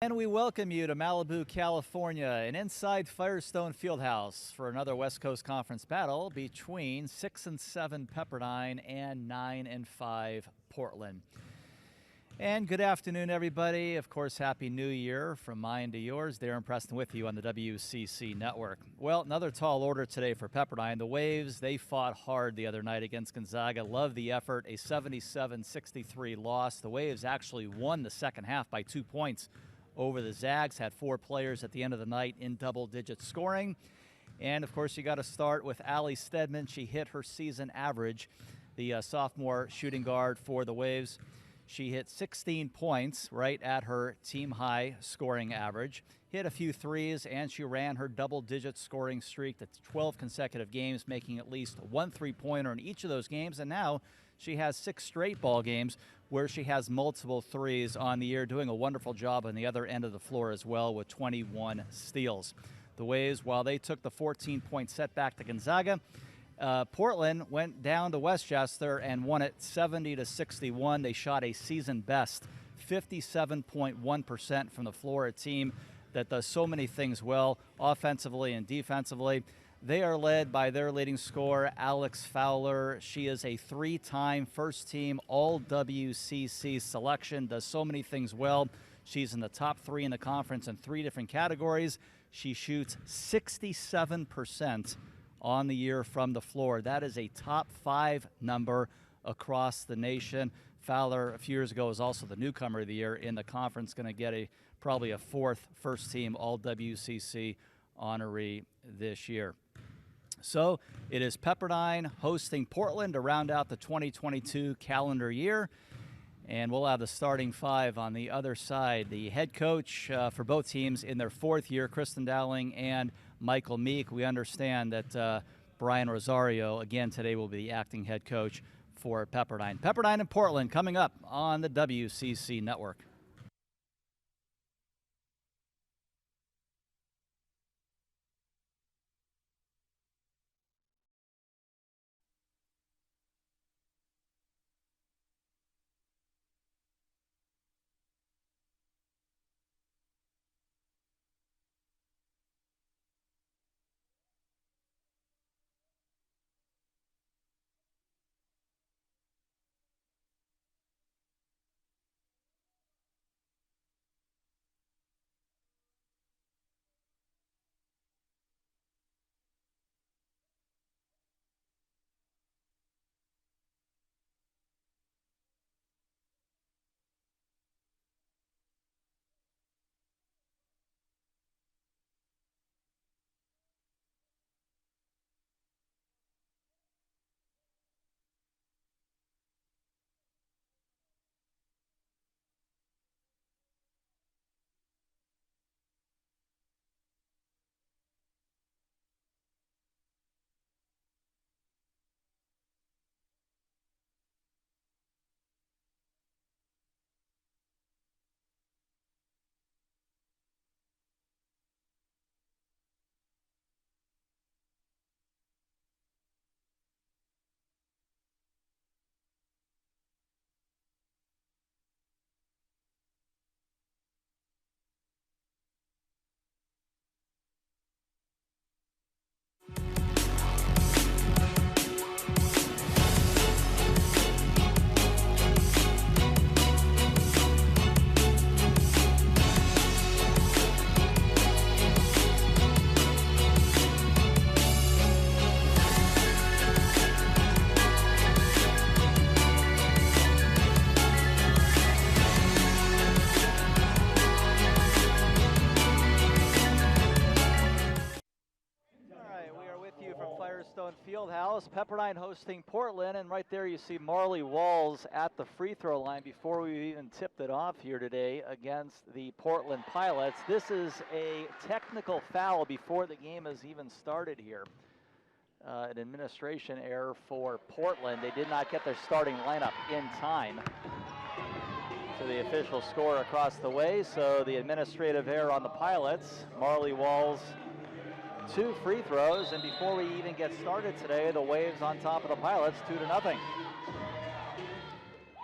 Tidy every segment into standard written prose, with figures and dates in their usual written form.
And we welcome you to Malibu, California, and inside Firestone Fieldhouse for another West Coast Conference battle between 6-7 Pepperdine and 9-5 Portland. And good afternoon, everybody. Of course, Happy New Year from mine to yours. Darren Preston with you on the WCC Network. Well, another tall order today for Pepperdine. The Waves, they fought hard the other night against Gonzaga. Love the effort. A 77-63 loss. The Waves actually won the second half by 2 points over the Zags, had 4 players at the end of the night in double-digit scoring. And, of course, you got to start with Allie Steadman. She hit her season average, the sophomore shooting guard for the Waves. She hit 16 points, right at her team-high scoring average, hit a few threes, and she ran her double-digit scoring streak to 12 consecutive games, making at least 1 3-pointer in each of those games. And now she has 6 straight ball games where she has multiple threes on the year, doing a wonderful job on the other end of the floor as well with 21 steals. The Waves, while they took the 14-point setback to Gonzaga, Portland went down to Westchester and won it 70-61. They shot a season best 57.1% from the floor, a team that does so many things well, offensively and defensively. They are led by their leading scorer, Alex Fowler. She is a 3-time first-team All-WCC selection, does so many things well. She's in the top 3 in the conference in 3 different categories. She shoots 67% on the year from the floor. That is a top 5 number across the nation. Fowler, a few years ago, was also the newcomer of the year in the conference, going to get probably a 4th first-team All-WCC honoree this year. So it is Pepperdine hosting Portland to round out the 2022 calendar year. And we'll have the starting 5 on the other side. The head coach for both teams in their 4th year, Kristen Dowling and Michael Meek. We understand that Brian Rosario, again today, will be the acting head coach for Pepperdine. Pepperdine and Portland coming up on the WCC Network. Fieldhouse, Pepperdine hosting Portland, and right there you see Marley Walls at the free throw line before we even tipped it off here today against the Portland Pilots. This is a technical foul before the game has even started here. An administration error for Portland. They did not get their starting lineup in time to the official score across the way, so the administrative error on the Pilots. Marley Walls 2 free throws, and before we even get started today, the Waves on top of the Pilots 2-0.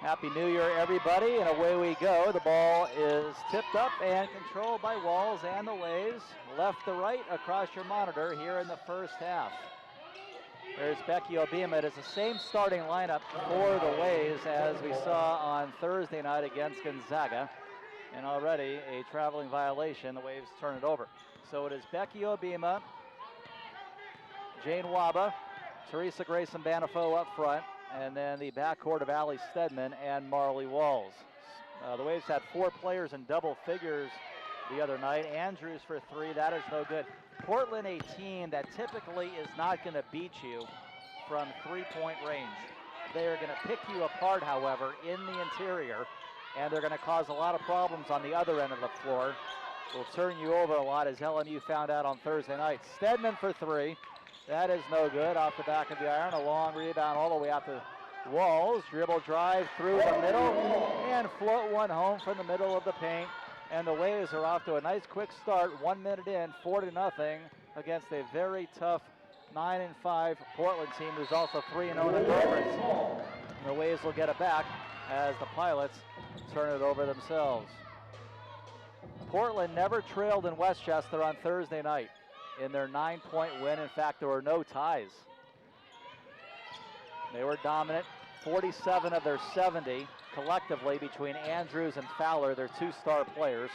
Happy New Year, everybody, and away we go. The ball is tipped up and controlled by Walls and the Waves, left to right across your monitor here in the first half. There's Becky Obima. It is the same starting lineup for the Waves as we saw on Thursday night against Gonzaga. And already a traveling violation. The Waves turn it over. So it is Becky Obima, Jane Waba, Teresa Grayson Banifo up front, and then the backcourt of Allie Stedman and Marley Walls. The Waves had 4 players in double figures the other night. Andrews for 3, that is no good. Portland, a team that typically is not going to beat you from 3-point range. They are going to pick you apart, however, in the interior, and they're going to cause a lot of problems on the other end of the floor. Will turn you over a lot, as LMU found out on Thursday night. Stedman for 3. That is no good. Off the back of the iron, a long rebound all the way out to Walls. Dribble drive through the middle and float one home from the middle of the paint. And the Waves are off to a nice quick start. 1 minute in, 4-0 against a very tough 9-5 Portland team who's also 3-0 in the conference. And the Waves will get it back as the Pilots turn it over themselves. Portland never trailed in Westchester on Thursday night in their 9-point win. In fact, there were no ties. They were dominant, 47 of their 70 collectively between Andrews and Fowler, their 2 star players.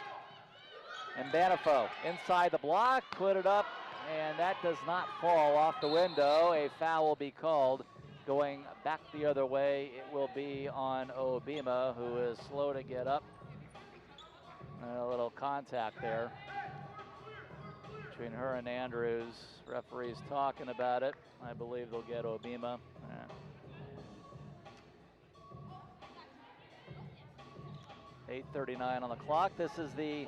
And Banifo inside the block, put it up, and that does not fall off the window. A foul will be called. Going back the other way, it will be on Obima, who is slow to get up. And a little contact there between her and Andrews. Referee's talking about it. I believe they'll get Obima. 8:39 on the clock. This is the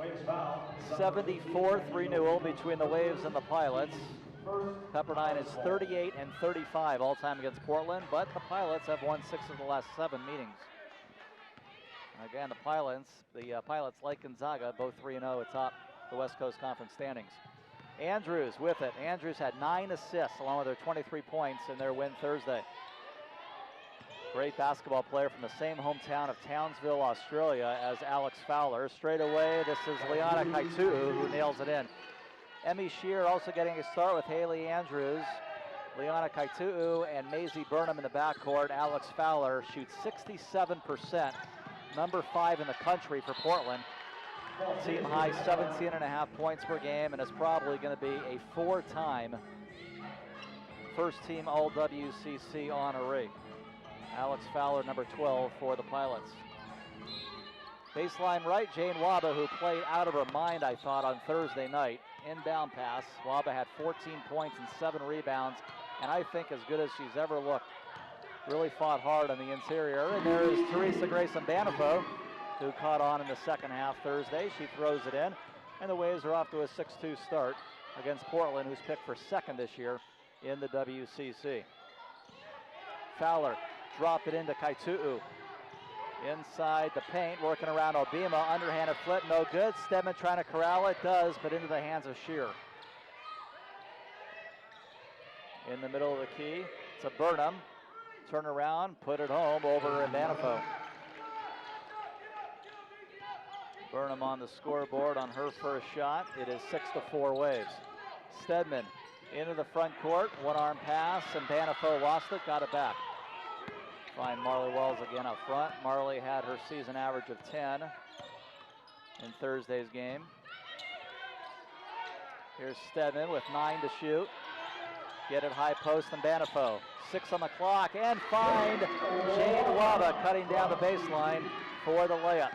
74th renewal between the Waves and the Pilots. Pepperdine is 38-35 all time against Portland, but the Pilots have won 6 of the last 7 meetings. Again, the Pilots, like Gonzaga, both 3-0 atop the West Coast Conference standings. Andrews with it. Andrews had 9 assists along with her 23 points in their win Thursday. Great basketball player from the same hometown of Townsville, Australia as Alex Fowler. Straight away, this is Liana Kaitu who nails it in. Emmy Shear also getting a start with Haley Andrews. Liana Kaitu and Maisie Burnham in the backcourt. Alex Fowler shoots 67%, number 5 in the country for Portland. Team high 17.5 points per game, and is probably going to be a 4-time first team All-WCC honoree. Alex Fowler, number 12 for the Pilots. Baseline right, Jane Waba, who played out of her mind, I thought, on Thursday night. Inbound pass. Waba had 14 points and 7 rebounds, and I think as good as she's ever looked. Really fought hard on the interior. And there is Teresa Grayson Banifo, who caught on in the second half Thursday. She throws it in, and the Waves are off to a 6-2 start against Portland, who's picked for 2nd this year in the WCC. Fowler dropped it into Kaituu. Inside the paint, working around Obima, underhanded flip, no good. Stedman trying to corral it, does, but into the hands of Shear. In the middle of the key, to Burnham. Turn around, put it home over Banifo. Burnham on the scoreboard on her first shot. It is 6-4 Waves. Stedman into the front court, one-arm pass, and Banifo lost it, got it back. Find Marley Walls again up front. Marley had her season average of 10 in Thursday's game. Here's Stedman with 9 to shoot. Get it high post and Banifo. 6 on the clock, and find Jane Waba cutting down the baseline for the layup.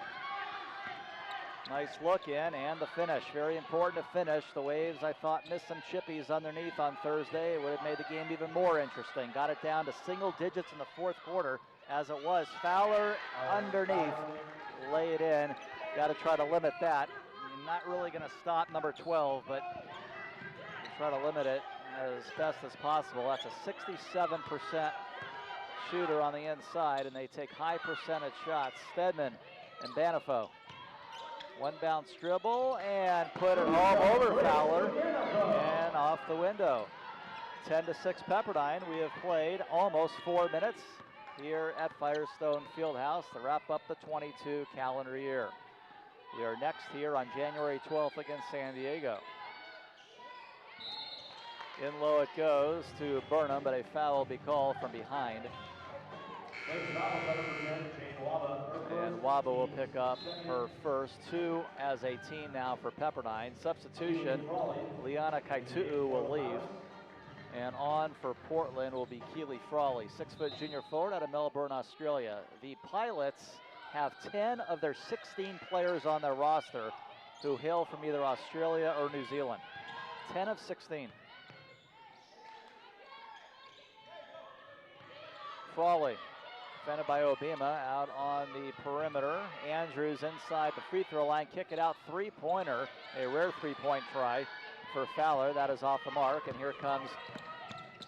Nice look in and the finish. Very important to finish. The Waves, I thought, missed some chippies underneath on Thursday. It would have made the game even more interesting. Got it down to single digits in the 4th quarter as it was. Fowler underneath. Lay it in. Got to try to limit that. You're not really going to stop number 12, but try to limit it as best as possible. That's a 67% shooter on the inside, and they take high percentage shots. Stedman and Banifo. One bounce dribble and put it home over Fowler and off the window. 10-6 Pepperdine. We have played almost 4 minutes here at Firestone Fieldhouse to wrap up the 22 calendar year. We are next here on January 12th against San Diego. In low it goes to Burnham, but a foul will be called from behind. And Waba will pick up her first, 2 as a team now for Pepperdine. Substitution, Liana Kaitu'u will leave. And on for Portland will be Keely Frawley, 6-foot junior forward out of Melbourne, Australia. The Pilots have 10 of their 16 players on their roster who hail from either Australia or New Zealand. 10 of 16. Frawley, defended by Obima, out on the perimeter. Andrews inside the free throw line, kick it out, three-pointer. A rare three-point try for Fowler. That is off the mark, and here comes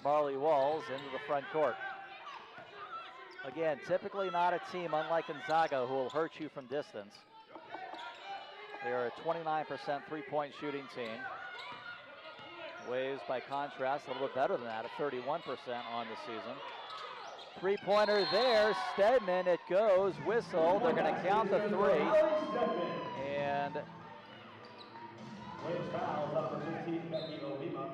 Marley Walls into the front court. Again, typically not a team, unlike Gonzaga, who will hurt you from distance. They are a 29% three-point shooting team. Waves, by contrast, a little bit better than that, at 31% on the season. Three-pointer there, Stedman, it goes, whistle, they're gonna count the three. And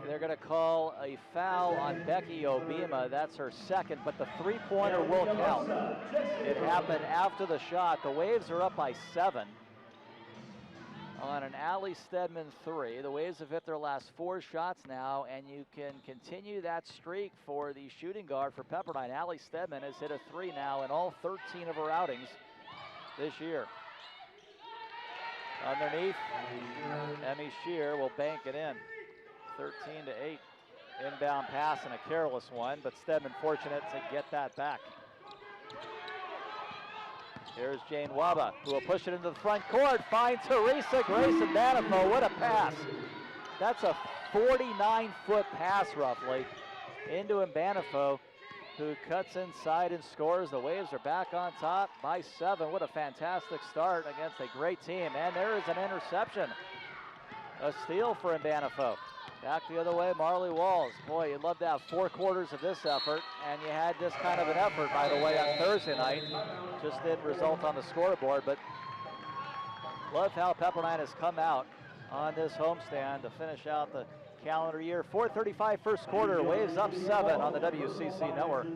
they're gonna call a foul on Becky Obima. That's her second, but the three-pointer will count. It happened after the shot. The Waves are up by 7 on an Allie Stedman 3. The Waves have hit their last 4 shots now, and you can continue that streak for the shooting guard for Pepperdine. Allie Stedman has hit a 3 now in all 13 of her outings this year. Underneath, Emmy Shear will bank it in. 13-8. Inbound pass and a careless one, but Stedman fortunate to get that back. Here's Jane Waba, who will push it into the front court, finds Teresa Grayson Banifo. What a pass. That's a 49-foot pass, roughly, into Banifo, who cuts inside and scores. The Waves are back on top by 7. What a fantastic start against a great team. And there is an interception. A steal for Banifo. Back the other way, Marley Walls. Boy, you'd love to have 4 quarters of this effort, and you had this kind of an effort, by the way, on Thursday night. Just didn't result on the scoreboard, but love how Pepperdine has come out on this homestand to finish out the calendar year. 4:35 first quarter, Waves up 7 on the WCC Network.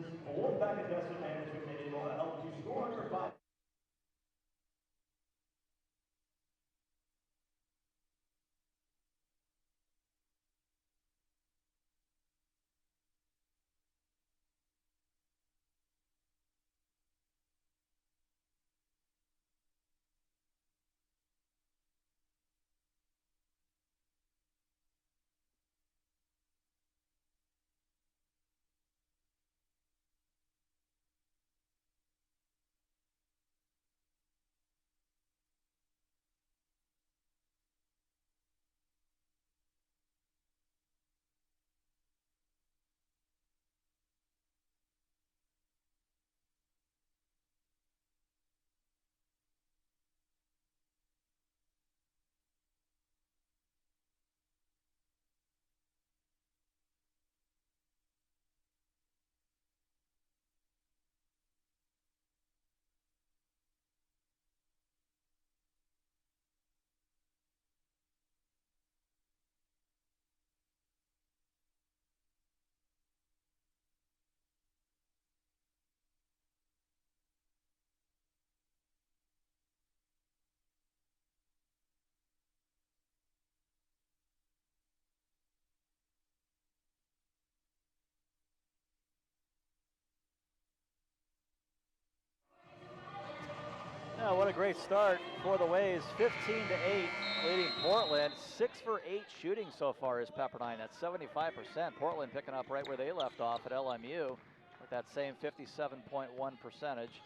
Yeah, what a great start for the Waves. 15-8 leading Portland. 6 for 8 shooting so far is Pepperdine. That's 75%. Portland picking up right where they left off at LMU with that same 57.1 percentage.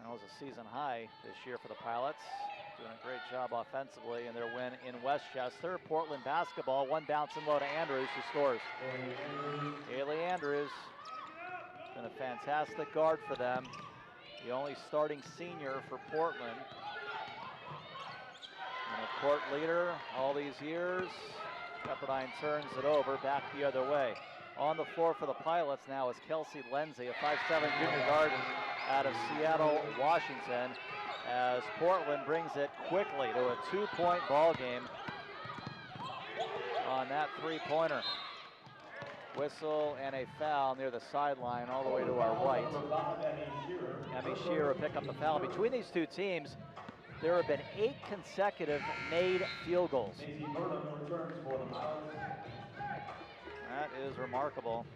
That was a season high this year for the Pilots. Doing a great job offensively in their win in Westchester. Portland basketball, one bounce and low to Andrews, who scores. Haley Andrews, been a fantastic guard for them. The only starting senior for Portland. And a court leader all these years. Pepperdine turns it over, back the other way. On the floor for the Pilots now is Kelsey Lindsay, a 5'7" junior guard out of Seattle, Washington, as Portland brings it quickly to a 2-point ball game on that three-pointer. Whistle and a foul near the sideline all the way to our right. Emmy Shearer will pick up the foul. Between these two teams, there have been 8 consecutive made field goals. That is remarkable.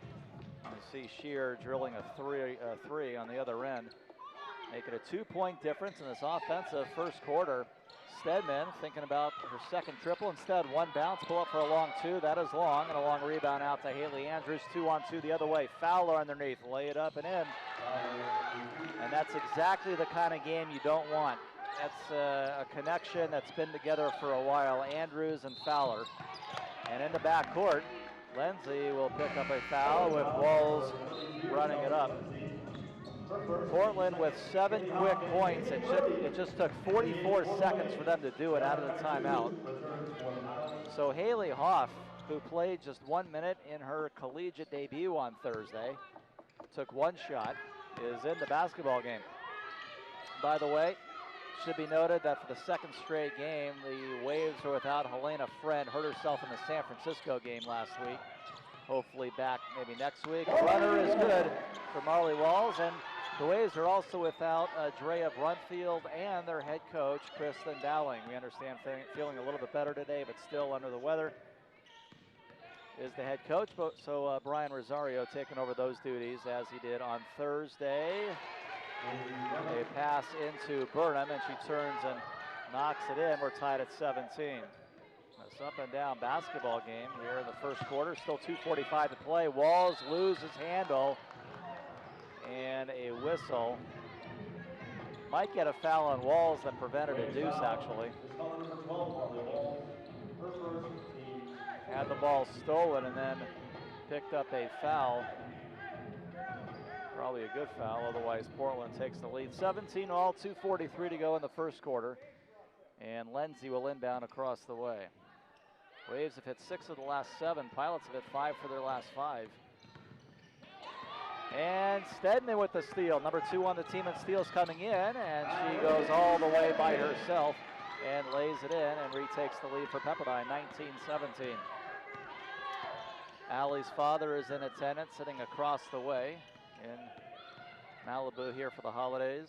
You see Shearer drilling a three on the other end. Make it a 2-point difference in this offensive first quarter. Stedman thinking about her second triple. Instead, one bounce, pull up for a long two. That is long, and a long rebound out to Haley Andrews. 2-on-2 the other way. Fowler underneath, lay it up and in. And that's exactly the kind of game you don't want. That's a connection that's been together for a while, Andrews and Fowler. And in the backcourt, Lindsay will pick up a foul with Walls running it up. Portland with 7 quick points. It just took 44 seconds for them to do it out of the timeout. So Haley Hoff, who played just 1 minute in her collegiate debut on Thursday, took 1 shot, is in the basketball game. By the way, it should be noted that for the second straight game, the Waves are without Helena Friend, hurt herself in the San Francisco game last week. Hopefully back maybe next week. Runner is good for Marley Walls, and the Waves are also without Drea Brunfield and their head coach, Kristen Dowling. We understand feeling a little bit better today, but still under the weather is the head coach. So Brian Rosario taking over those duties as he did on Thursday. A pass into Burnham, and she turns and knocks it in. We're tied at 17. This up and down basketball game here in the first quarter. Still 2:45 to play. Walls loses handle. And a whistle. Might get a foul on Walls that prevented a deuce, actually. Had the ball stolen and then picked up a foul. Probably a good foul, otherwise Portland takes the lead. 17 all, 2:43 to go in the first quarter. And Lindsay will inbound across the way. Waves have hit 6 of the last 7. Pilots have hit 5 for their last 5. And Stedman with the steal. Number 2 on the team in steals coming in, and she goes all the way by herself and lays it in and retakes the lead for Pepperdine, 19-17. Allie's father is in attendance, sitting across the way in Malibu here for the holidays.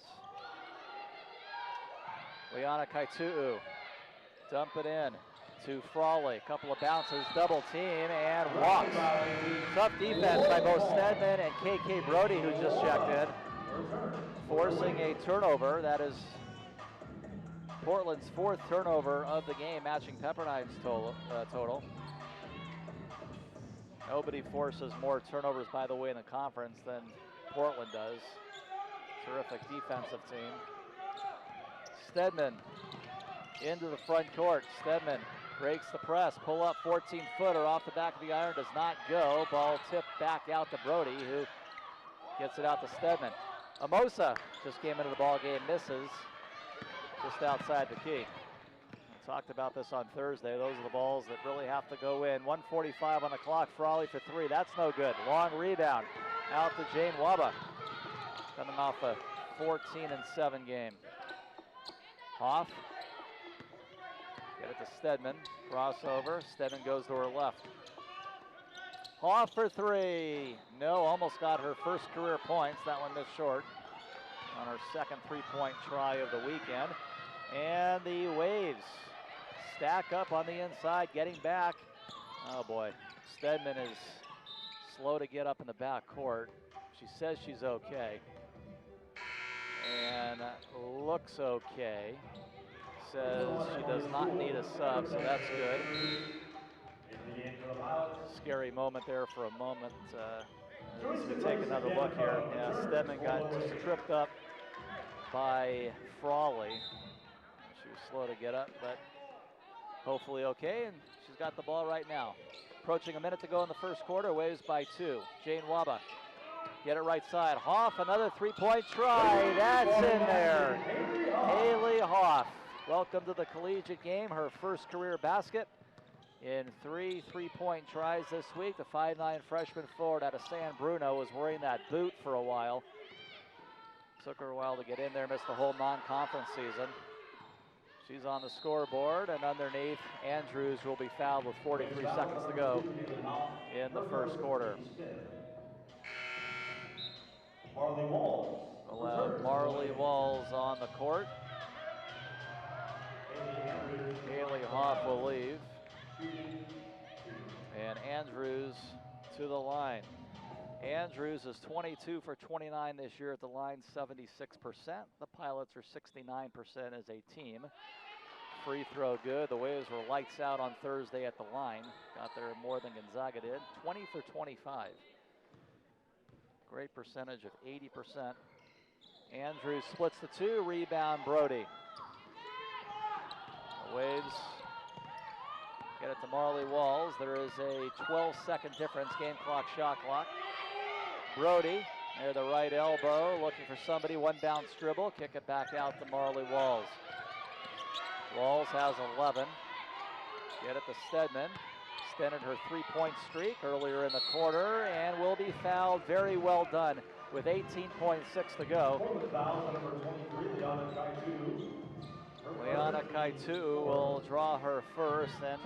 Liana Kaitu'u, dump it in to Frawley. Couple of bounces, double team, and walks. Tough defense by both Stedman and KK Brody, who just checked in, forcing a turnover. That is Portland's 4th turnover of the game, matching Pepperdine's total. Nobody forces more turnovers, by the way, in the conference than Portland does. Terrific defensive team. Stedman into the front court. Stedman breaks the press, pull up 14-footer off the back of the iron, does not go. Ball tipped back out to Brody, who gets it out to Stedman. Amosa just came into the ball game, misses just outside the key. We talked about this on Thursday. Those are the balls that really have to go in. 1:45 on the clock. Frawley for 3. That's no good. Long rebound out to Jane Waba, coming off a 14-7 game. Hoff. Get it to Stedman, crossover. Stedman goes to her left. Hoff for 3. No, almost got her first career points. That one missed short on her second 3-point try of the weekend. And the Waves stack up on the inside, getting back. Oh boy, Stedman is slow to get up in the back court. She says she's okay. And looks okay. Says she does not need a sub, so that's good. Scary moment there for a moment. As we take another look here. Yeah, Stedman got just tripped up by Frawley. She was slow to get up, but hopefully okay, and she's got the ball right now. Approaching a minute to go in the first quarter, Waves by 2. Jane Waba, get it right side. Hoff, another 3-point try. That's in there. Haley Hoff, welcome to the collegiate game, her first career basket. in 3 3-point tries this week. The 5'9" freshman forward out of San Bruno was wearing that boot for a while. Took her a while to get in there, missed the whole non-conference season. She's on the scoreboard, and underneath, Andrews will be fouled with 43 seconds to go in the first quarter. We'll have Marley Walls on the court. Haley Hoff will leave. And Andrews to the line. Andrews is 22 for 29 this year at the line, 76%. The Pilots are 69% as a team. Free throw good. The Waves were lights out on Thursday at the line. Got there more than Gonzaga did. 20 for 25. Great percentage of 80%. Andrews splits the 2, rebound Brody. The Waves get it to Marley Walls. There is a 12-second difference, game clock, shot clock. Brody near the right elbow, looking for somebody, one bounce dribble, kick it back out to Marley Walls. Walls has 11. Get it to Stedman. Extended her 3-point streak earlier in the quarter and will be fouled. Very well done with 18.6 to go. Liana Kaitu will draw her first, and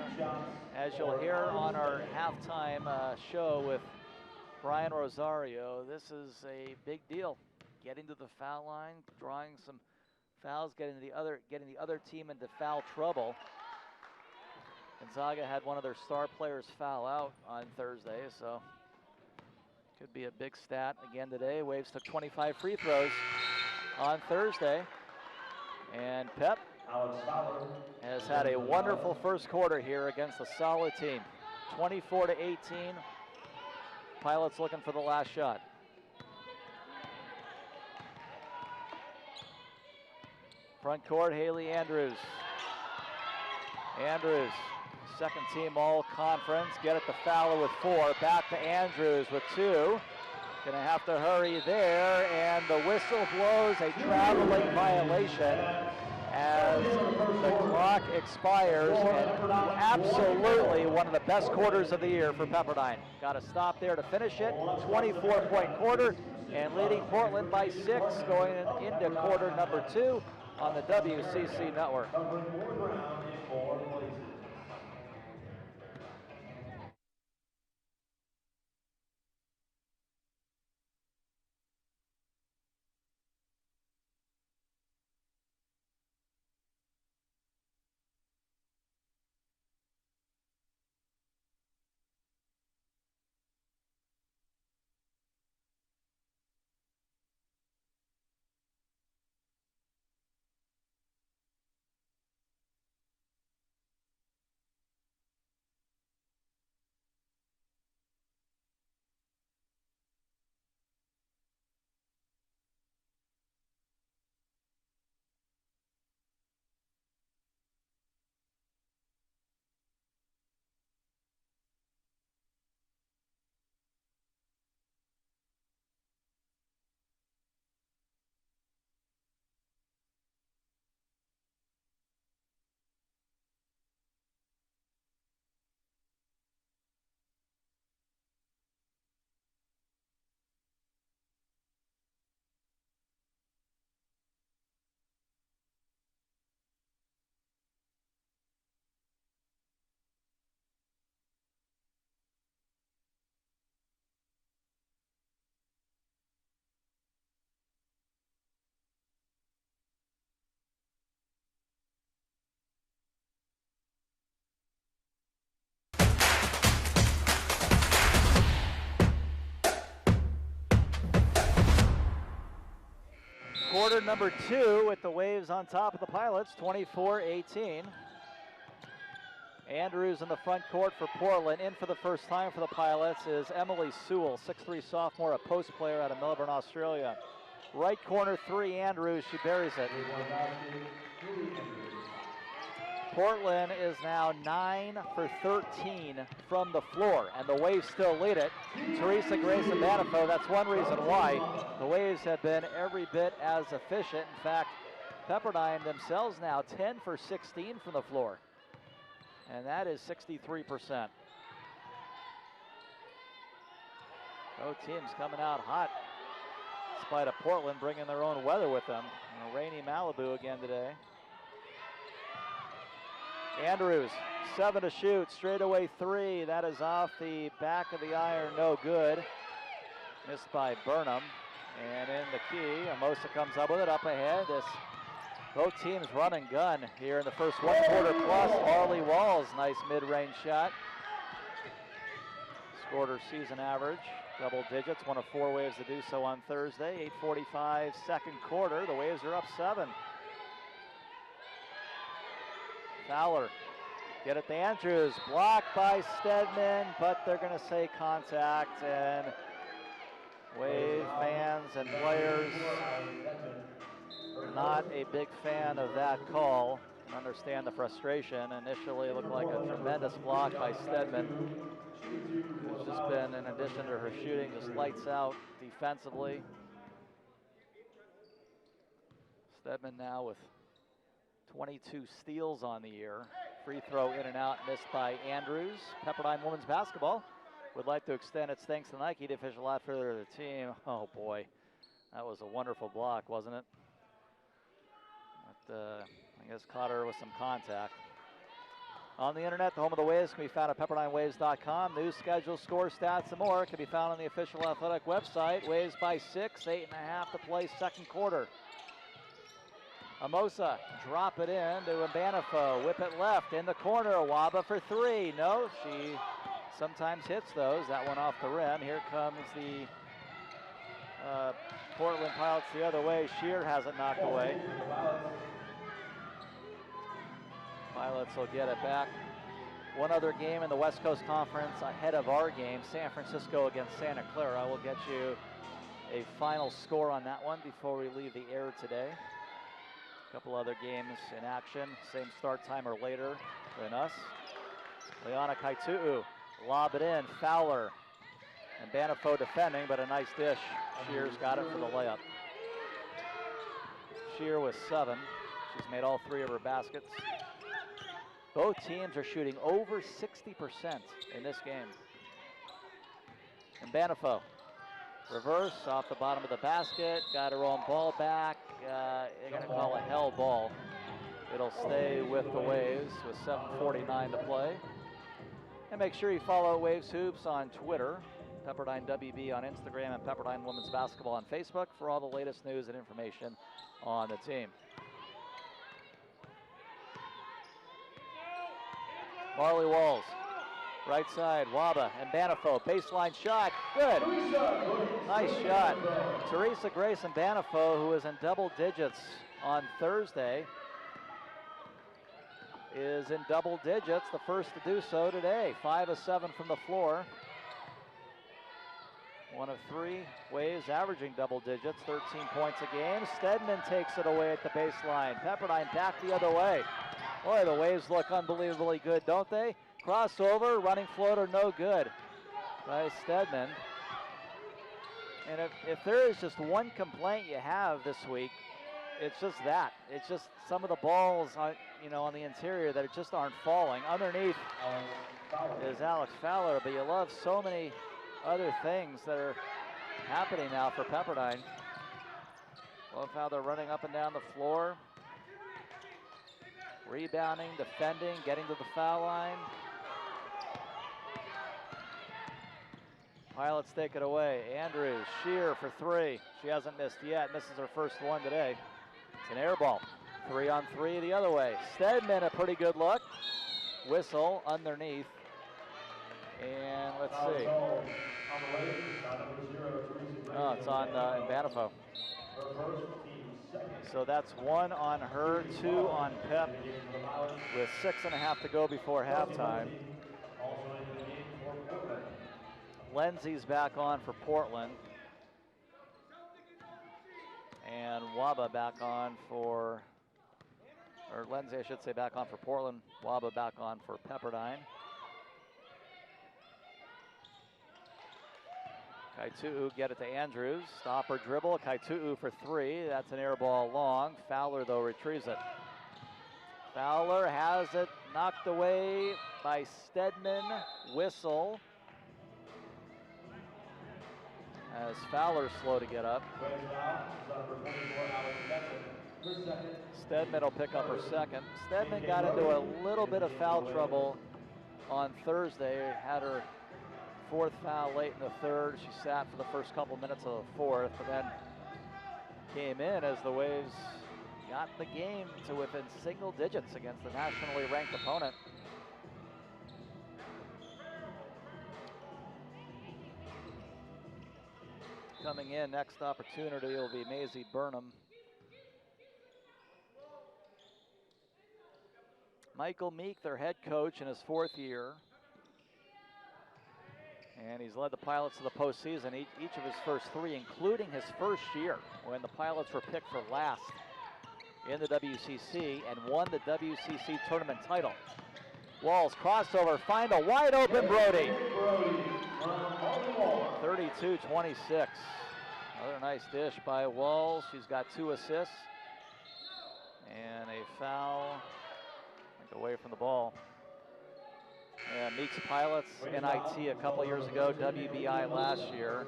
as you'll hear on our halftime show with Brian Rosario, this is a big deal. Getting to the foul line, drawing some fouls, getting the other team into foul trouble. Gonzaga had one of their star players foul out on Thursday, so could be a big stat again today. Waves took 25 free throws on Thursday, and Pep has had a wonderful first quarter here against a solid team. 24 to 18. Pilots looking for the last shot. Front court, Haley Andrews. Andrews, second team all-conference. Get it to Fowler with 4. Back to Andrews with 2. Gonna have to hurry there, and the whistle blows a traveling violation as the clock expires, and absolutely one of the best quarters of the year for Pepperdine. Got to stop there to finish it. 24-point quarter, and leading Portland by 6 going into quarter number 2 on the WCC network. Quarter number 2 with the Waves on top of the Pilots, 24-18. Andrews in the front court for Portland. In for the first time for the Pilots is Emily Sewell, 6'3" sophomore, a post player out of Melbourne, Australia. Right corner 3, Andrews, she buries it. Portland is now 9 for 13 from the floor, and the Waves still lead it. Teresa Grayson Manifo, that's one reason why the Waves have been every bit as efficient. In fact, Pepperdine themselves now 10 for 16 from the floor. and that is 63%. Both teams coming out hot, despite of Portland bringing their own weather with them. A rainy Malibu again today. Andrews, 7 to shoot, straightaway 3. That is off the back of the iron, no good. Missed by Burnham. And in the key, Amosa comes up with it up ahead. Both teams run and gun here in the first 1 quarter plus. Marley Walls, nice mid-range shot. Scored her season average, double digits, one of 4 Waves to do so on Thursday. 8:45 second quarter, the Waves are up 7. Fowler, get it to Andrews, blocked by Stedman, but they're going to say contact, and Wave fans and players not a big fan of that call. I understand the frustration. Initially it looked like a tremendous block by Stedman. It's just been, in addition to her shooting, just lights out defensively. Stedman now with 22 steals on the year. Free throw in and out, missed by Andrews. Pepperdine women's basketball would like to extend its thanks to Nike, the official outfitter of the team. Oh boy, that was a wonderful block, wasn't it? But, I guess caught her with some contact. On the internet, the home of the Waves can be found at pepperdinewaves.com. News, schedule, score, stats, and more can be found on the official athletic website. Waves by 6, 8.5 to play second quarter. Amosa, drop it in to Mbanafo, whip it left in the corner. Waba for 3. No, she sometimes hits those. That one off the rim. Here comes the Portland Pilots the other way. Shear has it knocked away. Pilots will get it back. One other game in the West Coast Conference ahead of our game, San Francisco against Santa Clara. We'll get you a final score on that one before we leave the air today. A couple other games in action, same start time or later than us. Liana Kaitu'u, lob it in, Fowler. And Banafo defending, but a nice dish. Shear's got it for the layup. Shear with 7. She's made all 3 of her baskets. Both teams are shooting over 60% in this game. And Banafo, reverse off the bottom of the basket, got her own ball back. They're going to call a hell ball. It'll stay with the Waves with 7:49 to play. And make sure you follow Waves Hoops on Twitter, Pepperdine WB on Instagram, and Pepperdine Women's Basketball on Facebook for all the latest news and information on the team. Marley Walls, right side, Waba and Banafo, baseline shot, good. Nice shot. Teresa Grace and Banafo, who was in double digits on Thursday, is in double digits, the first to do so today. 5 of 7 from the floor. 1 of 3 Waves averaging double digits, 13 points a game. Stedman takes it away at the baseline. Pepperdine back the other way. Boy, the Waves look unbelievably good, don't they? Crossover, running floater, no good by Stedman. And if there is just one complaint you have this week, it's just that. It's just some of the balls on, on the interior that just aren't falling. Underneath is Alex Fowler, but you love so many other things that are happening now for Pepperdine. Love how they're running up and down the floor. Rebounding, defending, getting to the foul line. Pilots take it away. Andrews, Shear for 3. She hasn't missed yet, misses her first one today. It's an air ball. 3 on 3 the other way. Stedman, a pretty good look. Whistle underneath. And let's see. Oh, it's on Banafo. So that's 1 on her, 2 on Pep, with 6.5 to go before halftime. Lindsay's back on for Portland. And Waba back on for, or Lindsay, I should say, back on for Portland. Waba back on for Pepperdine. Kaitu'u get it to Andrews. Stop or dribble. Kaitu'u for 3. That's an air ball long. Fowler, though, retrieves it. Fowler has it knocked away by Stedman. Whistle. As Fowler's slow to get up. Stedman will pick up her second. Stedman got into a little bit of foul trouble on Thursday. Had her fourth foul late in the third. She sat for the first couple minutes of the fourth, but then came in as the Waves got the game to within single digits against the nationally ranked opponent. Coming in, next opportunity will be Maisie Burnham. Michael Meek, their head coach in his fourth year. And he's led the Pilots to the postseason each of his first three, including his first year when the Pilots were picked for last in the WCC and won the WCC tournament title. Walls crossover, find a wide open Brody. 32-26. Another nice dish by Walls. She's got 2 assists and a foul away from the ball. Yeah, Meeks Pilots, NIT a couple years ago, WBI last year.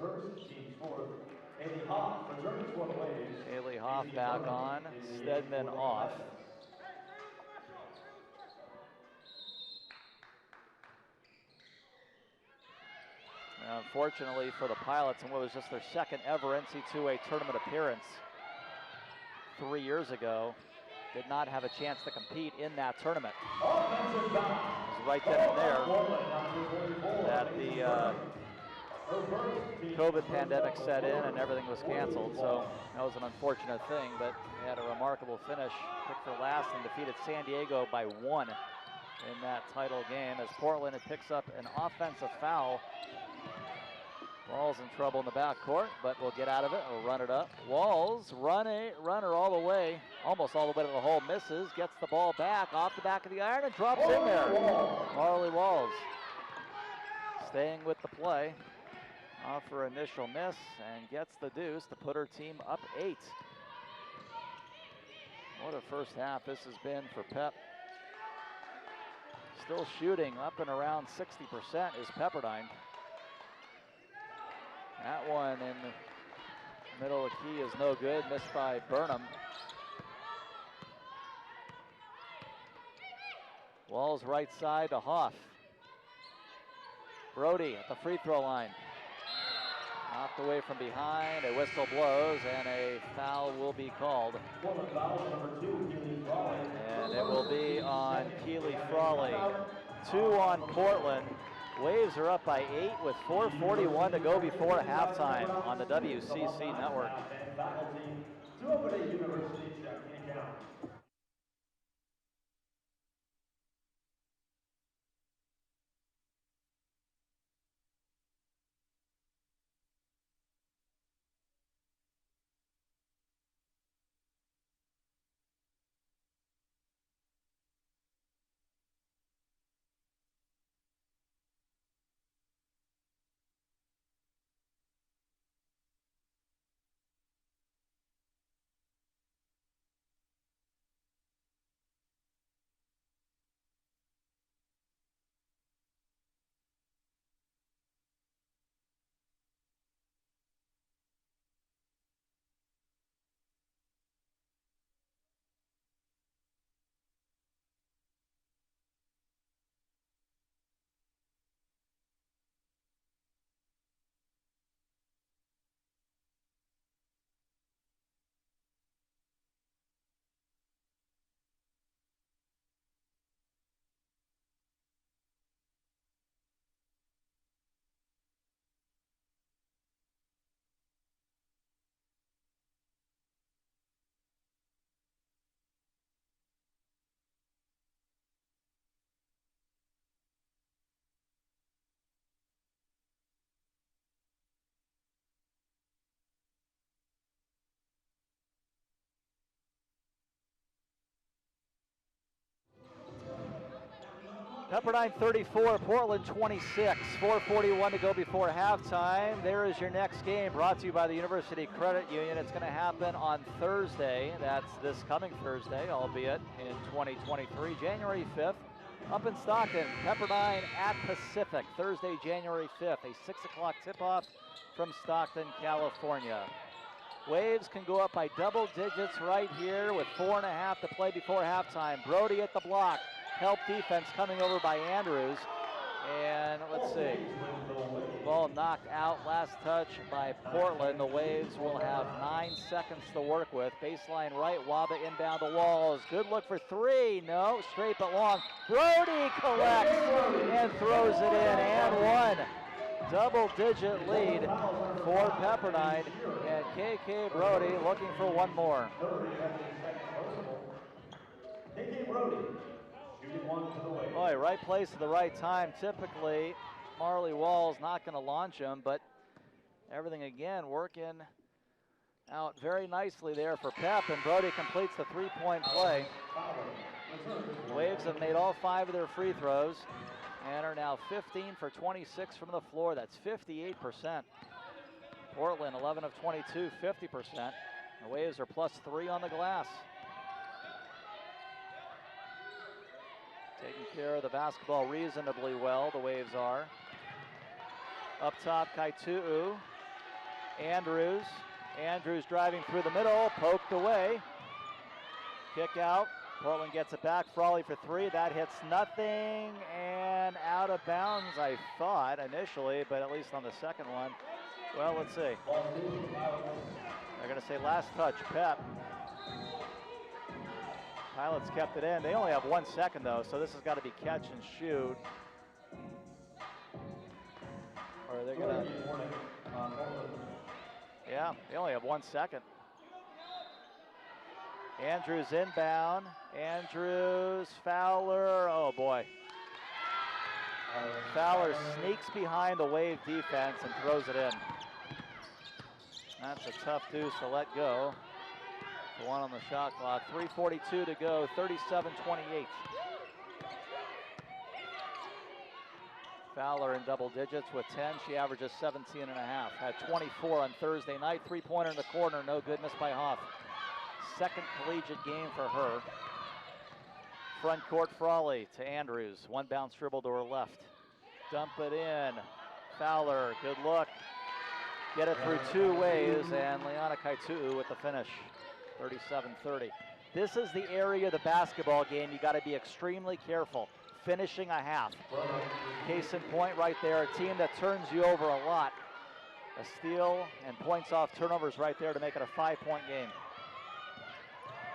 Haley Hoff back on, Stedman off. Unfortunately for the Pilots, and what was just their second ever NC2A tournament appearance 3 years ago, did not have a chance to compete in that tournament. It was right then and there that the COVID pandemic set in and everything was canceled, so that was an unfortunate thing, but they had a remarkable finish, picked for last and defeated San Diego by 1 in that title game as Portland picks up an offensive foul. Walls in trouble in the backcourt, but we'll get out of it. We'll run it up. Walls, runner all the way, almost all the way to the hole, misses, gets the ball back off the back of the iron and drops in there. Marley Walls staying with the play off her initial miss and gets the deuce to put her team up 8. What a first half this has been for Pep. Still shooting up and around 60% is Pepperdine. That one in the middle of the key is no good, missed by Burnham. Walls right side to Hoff. Brody at the free throw line. Knocked away from behind, a whistle blows, and a foul will be called. And it will be on Keely Frawley. 2 on Portland. Waves are up by 8 with 4:41 to go before halftime on the WCC network. Pepperdine 34, Portland 26. 4:41 to go before halftime. There is your next game, brought to you by the University Credit Union. It's going to happen on Thursday. That's this coming Thursday, albeit in 2023, January 5th. Up in Stockton, Pepperdine at Pacific, Thursday, January 5th. A 6 o'clock tip-off from Stockton, California. Waves can go up by double digits right here with 4.5 to play before halftime. Brody at the block. Help defense coming over by Andrews. And let's see. Ball knocked out, last touch by Portland. The Waves will have 9 seconds to work with. Baseline right, Waba inbound the walls. Good look for three. No, straight but long. Brody collects and throws it in and one. Double-digit lead for Pepperdine. And KK Brody looking for one more. KK Brody. Boy, right place at the right time. Typically, Marley Wall's not going to launch him, but everything again working out very nicely there for Pep, and Brody completes the three-point play. Waves have made all 5 of their free throws and are now 15 for 26 from the floor. That's 58%. Portland 11 of 22, 50%. The Waves are +3 on the glass. Taking care of the basketball reasonably well, the Waves are. Up top, Kaitu'u. Andrews. Andrews driving through the middle, poked away. Kick out. Portland gets it back. Frawley for three. That hits nothing and out of bounds, I thought initially, but at least on the second one. Well, let's see. They're going to say last touch, Pep. Pilots kept it in. They only have 1 second though, so this has got to be catch and shoot. Or they're gonna. Yeah, they only have 1 second. Andrews inbound. Andrews, Fowler. Oh boy. Fowler sneaks behind the Wave defense and throws it in. That's a tough deuce to let go. The one on the shot clock. 3:42 to go, 37-28. Fowler in double digits with 10. She averages 17 and a half. Had 24 on Thursday night. Three-pointer in the corner, no good, missed by Hoff. Second collegiate game for her. Front court, Frawley to Andrews. One bounce dribble to her left. Dump it in. Fowler, good look. Get it through 2 ways, and Liana Kaitu'u with the finish. 37-30. This is the area of the basketball game you got to be extremely careful. Finishing a half. Case in point right there, a team that turns you over a lot. A steal and points off turnovers right there to make it a 5-point game.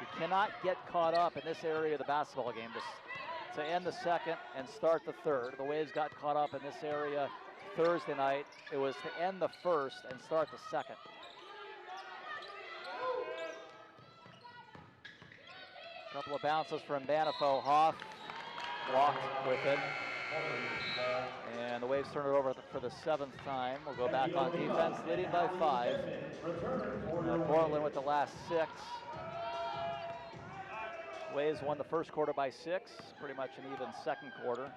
You cannot get caught up in this area of the basketball game to end the second and start the third. The Waves got caught up in this area Thursday night. It was to end the first and start the second. Couple of bounces from Banifo. Hoff blocked with it. And the Waves turn it over for the 7th time. We'll go back on defense, leading by 5. Portland with the last 6. Waves won the first quarter by 6. Pretty much an even second quarter.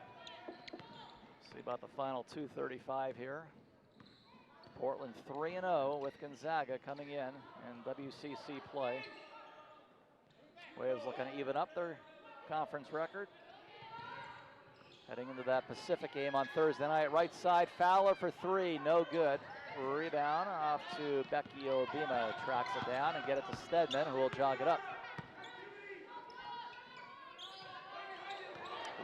See about the final 2:35 here. Portland 3-0 with Gonzaga coming in WCC play. Waves looking to even up their conference record. Heading into that Pacific game on Thursday night. Right side, Fowler for 3, no good. Rebound off to Becky Obima. Tracks it down and get it to Stedman, who will jog it up.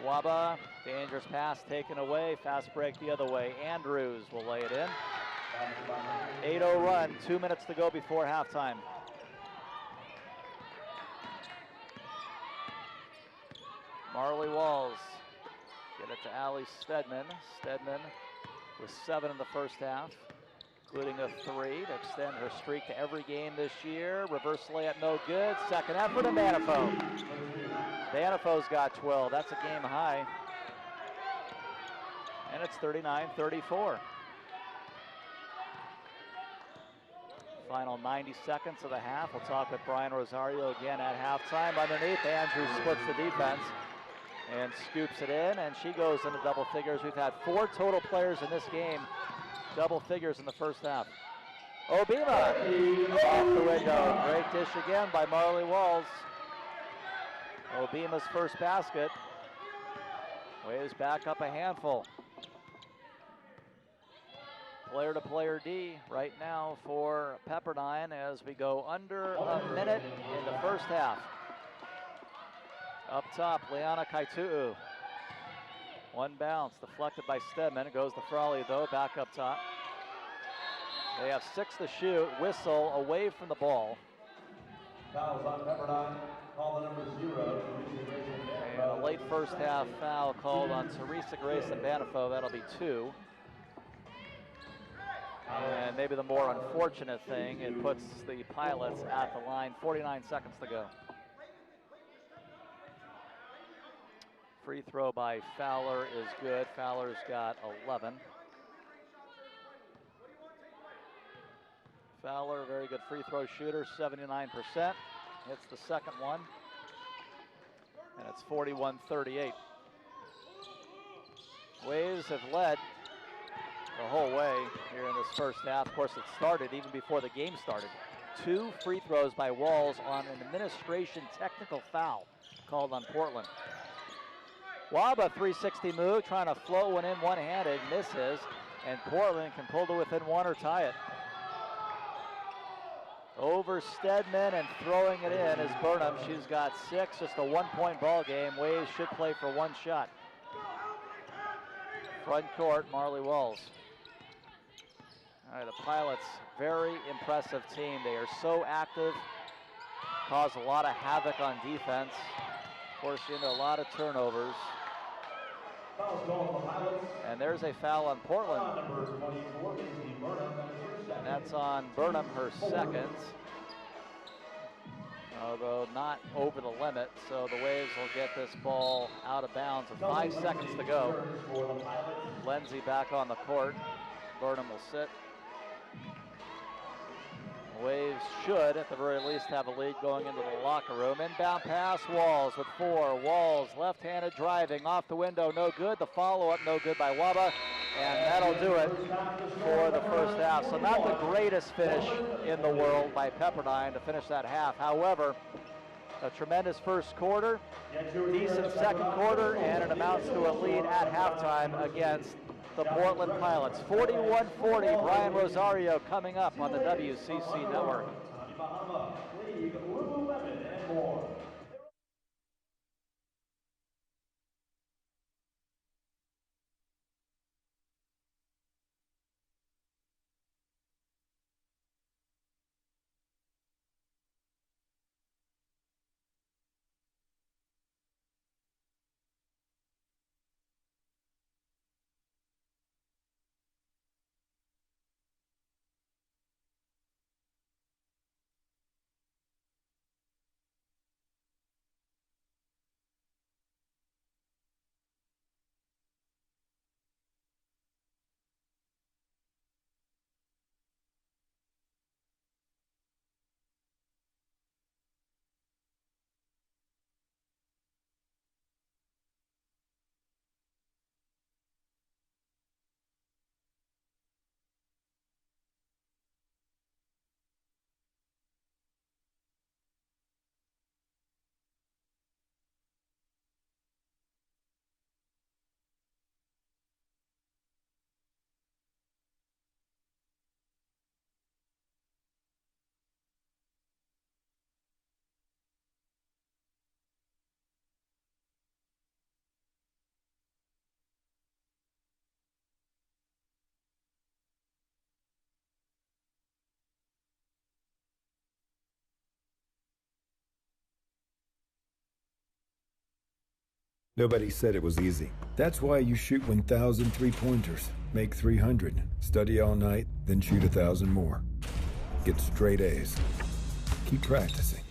Waba, dangerous pass taken away. Fast break the other way. Andrews will lay it in. 8-0 run, 2 minutes to go before halftime. Marley Walls, get it to Allie Stedman. Stedman with 7 in the first half, including a 3 to extend her streak to every game this year. Reverse layup, no good. Second effort to Banifo. Banifo's got 12, that's a game high. And it's 39-34. Final 90 seconds of the half. We'll talk with Brian Rosario again at halftime. Underneath, Andrews splits the defense. and scoops it in, and she goes into double figures. We've had 4 total players in this game, double figures in the first half. Obima off the window. Great dish again by Marley Walls. Obima's first basket. Waves back up a handful. Player to player D right now for Pepperdine as we go under a minute in the first half. Up top, Liana Kaitu'u. One bounce, deflected by Stedman. It goes to Frawley though, back up top. They have 6 to shoot. Whistle away from the ball. Fouls on Pepperdine. Call the number 0. And a late first half foul called on Teresa Grayson Banifo. That'll be 2. And maybe the more unfortunate thing, it puts the Pilots at the line. 49 seconds to go. Free throw by Fowler is good. Fowler's got 11. Fowler, very good free throw shooter, 79%. Hits the second one. And it's 41-38. Waves have led the whole way here in this first half. Of course, it started even before the game started. 2 free throws by Walls on an administration technical foul called on Portland. Waba 360 move, trying to float one in one-handed, misses, and Portland can pull to within 1 or tie it. Over Stedman and throwing it in is Burnham. She's got 6, just a 1-point ball game. Waves should play for 1 shot. Front court, Marley Walls. All right, the Pilots, very impressive team. They are so active, cause a lot of havoc on defense, force into a lot of turnovers. And there's a foul on Portland. And that's on Burnham, her second. Although not over the limit, so the Waves will get this ball out of bounds with 5 seconds to go. Lindsay back on the court. Burnham will sit. Waves should, at the very least, have a lead going into the locker room. Inbound pass, Walls with 4. Walls, left-handed driving, off the window, no good. The follow-up, no good by Waba. And that'll do it for the first half. So not the greatest finish in the world by Pepperdine to finish that half. However, a tremendous first quarter, decent second quarter, and it amounts to a lead at halftime against the Portland Pilots. 41-40, Brian Rosario coming up on the WCC Network. Nobody said it was easy. That's why you shoot 1,000 three-pointers, make 300, study all night, then shoot 1,000 more. Get straight A's. Keep practicing.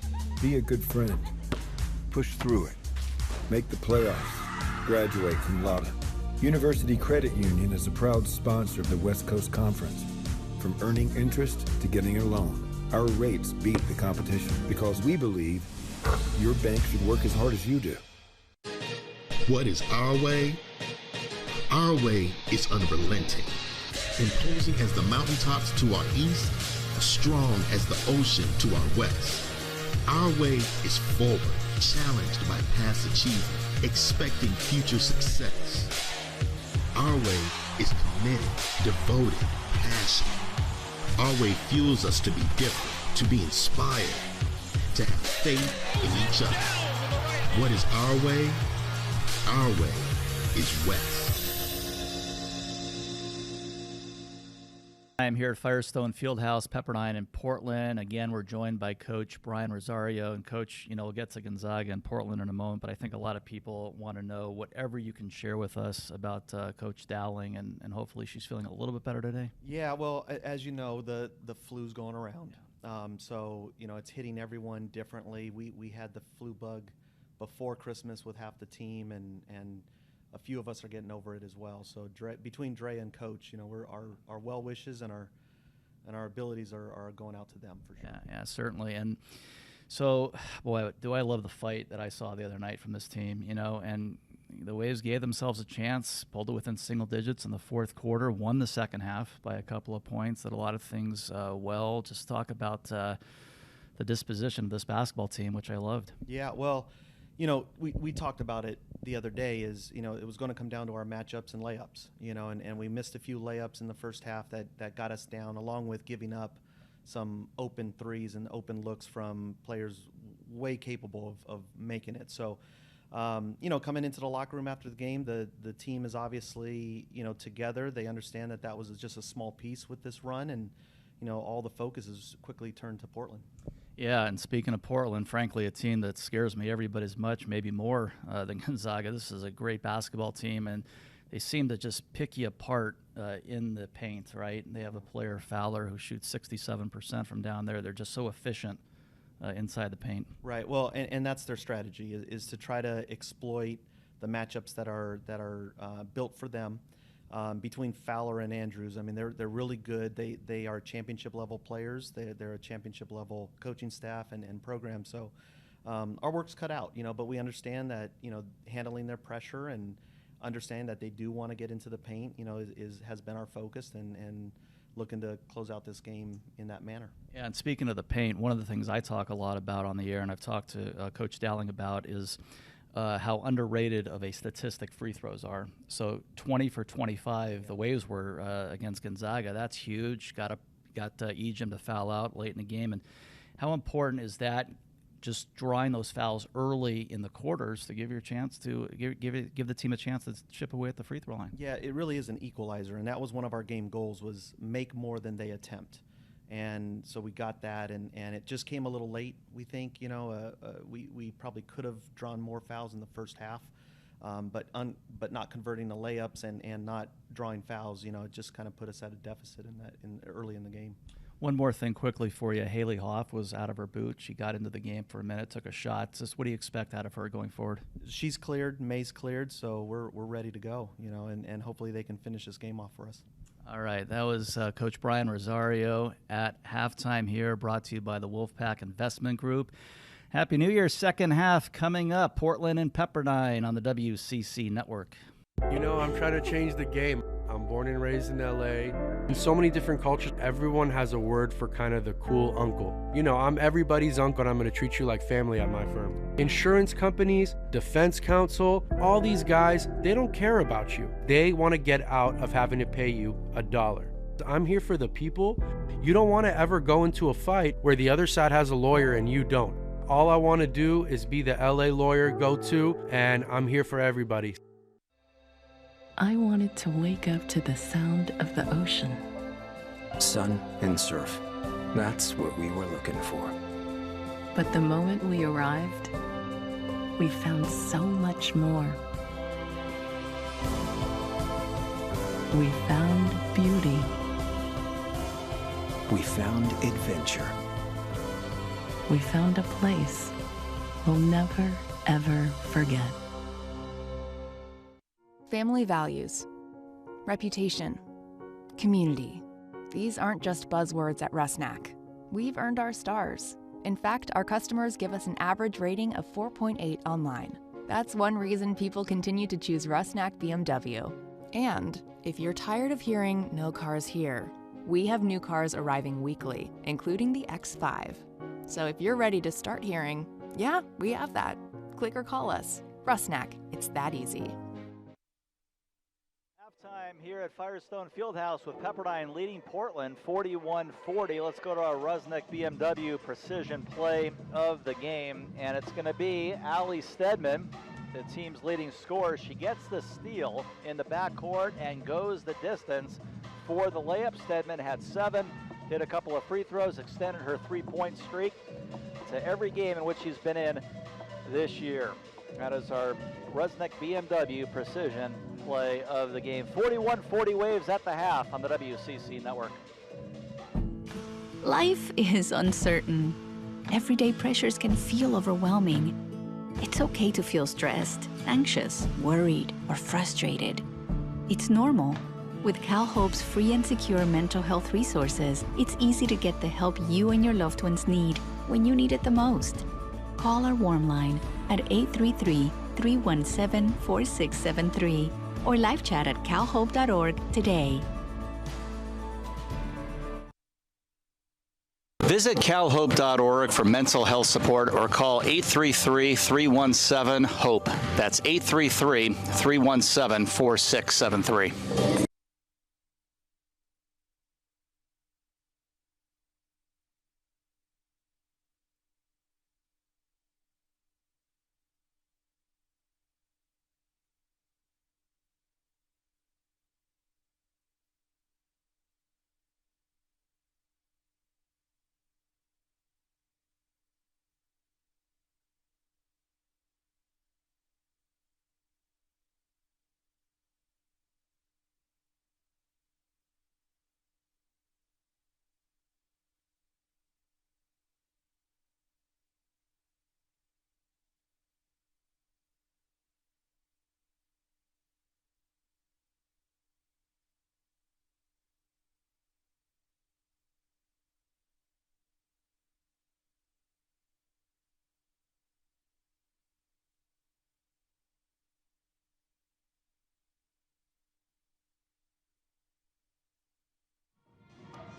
Be a good friend. Push through it. Make the playoffs. Graduate cum laude. University Credit Union is a proud sponsor of the West Coast Conference. From earning interest to getting a loan, our rates beat the competition because we believe your bank should work as hard as you do. What is our way? Our way is unrelenting, imposing as the mountaintops to our east, strong as the ocean to our west. Our way is forward, challenged by past achievement, expecting future success. Our way is committed, devoted, passionate. Our way fuels us to be different, to be inspired, to have faith in each other. What is our way? Our way is West. I'm here at Firestone Fieldhouse, Pepperdine in Portland. Again, we're joined by Coach Brian Rosario. And Coach, we'll get to Gonzaga and Portland in a moment, but I think a lot of people want to know whatever you can share with us about Coach Dowling, and hopefully she's feeling a little bit better today. Yeah, well, as you know, the flu's going around. So, it's hitting everyone differently. We had the flu bug before Christmas with half the team, and a few of us are getting over it as well. So between Dre and Coach, our well wishes and our abilities are going out to them for sure. Yeah, certainly. And so, boy, do I love the fight that I saw the other night from this team. And the Waves gave themselves a chance, pulled it within single digits in the fourth quarter, won the second half by a couple of points. Did a lot of things well. Just talk about the disposition of this basketball team, which I loved. Yeah, well, we talked about it the other day. It was going to come down to our matchups and layups, and we missed a few layups in the first half that got us down, along with giving up some open threes and open looks from players way capable of making it. So, coming into the locker room after the game, the team is obviously, together. They understand that was just a small piece with this run, and, all the focus is quickly turned to Portland. Yeah, and speaking of Portland, frankly, a team that scares me every bit as much, maybe more than Gonzaga. This is a great basketball team, and they seem to just pick you apart in the paint, right? They have a player, Fowler, who shoots 67% from down there. They're just so efficient inside the paint. Right. Well, and that's their strategy is to try to exploit the matchups that are built for them. Between Fowler and Andrews, I mean, they're really good. They are championship level players. They're a championship level coaching staff and program. So our work's cut out, but we understand that, handling their pressure and understand that they do want to get into the paint, has been our focus and looking to close out this game in that manner. Yeah, and speaking of the paint, one of the things I talk a lot about on the air, and I've talked to Coach Dowling about, is how underrated of a statistic free throws are. So 20 for 25, the Waves were against Gonzaga. That's huge. Got Ejim to foul out late in the game. And how important is that, just drawing those fouls early in the quarters to give your chance to give the team a chance to chip away at the free throw line? Yeah, it really is an equalizer, and that was one of our game goals, was make more than they attempt. And so we got that, and it just came a little late, we think. We probably could have drawn more fouls in the first half, but not converting the layups and not drawing fouls, it just kind of put us at a deficit early in the game. One more thing quickly for you. Haley Hoff was out of her boot. She got into the game for a minute, took a shot. Just what do you expect out of her going forward? She's cleared, May's cleared, so we're ready to go, and hopefully they can finish this game off for us. All right, that was Coach Brian Rosario at halftime here, brought to you by the Wolfpack Investment Group. Happy New Year. Second half coming up. Portland and Pepperdine on the WCC Network. I'm trying to change the game. I'm born and raised in LA. In so many different cultures, everyone has a word for kind of the cool uncle. I'm everybody's uncle, and I'm going to treat you like family at my firm. Insurance companies, defense counsel, all these guys, they don't care about you. They want to get out of having to pay you $1. I'm here for the people. You don't want to ever go into a fight where the other side has a lawyer and you don't. All I want to do is be the LA lawyer go-to, and I'm here for everybody. I wanted to wake up to the sound of the ocean. Sun and surf. That's what we were looking for. But the moment we arrived, we found so much more. We found beauty. We found adventure. We found a place we'll never, ever forget. Family values, reputation, community. These aren't just buzzwords at Rusnak. We've earned our stars. In fact, our customers give us an average rating of 4.8 online. That's one reason people continue to choose Rusnak BMW. And if you're tired of hearing no cars here, we have new cars arriving weekly, including the X5. So if you're ready to start hearing, yeah, we have that, click or call us. Rusnak, it's that easy. Halftime here at Firestone Fieldhouse with Pepperdine leading Portland 41-40. Let's go to our Rusnak BMW precision play of the game, and it's going to be Allie Stedman, the team's leading scorer. She gets the steal in the backcourt and goes the distance for the layup. Stedman had 7, hit a couple of free throws, extended her 3-point streak to every game in which she's been in this year. That is our Rusnak BMW precision play of the game. 41-40 Waves at the half on the WCC network. Life is uncertain. Everyday pressures can feel overwhelming. It's okay to feel stressed, anxious, worried, or frustrated. It's normal. With CalHope's free and secure mental health resources, it's easy to get the help you and your loved ones need when you need it the most. Call our warm line at 833-317-4673 or live chat at calhope.org today. Visit calhope.org for mental health support or call 833-317-HOPE. That's 833-317-4673.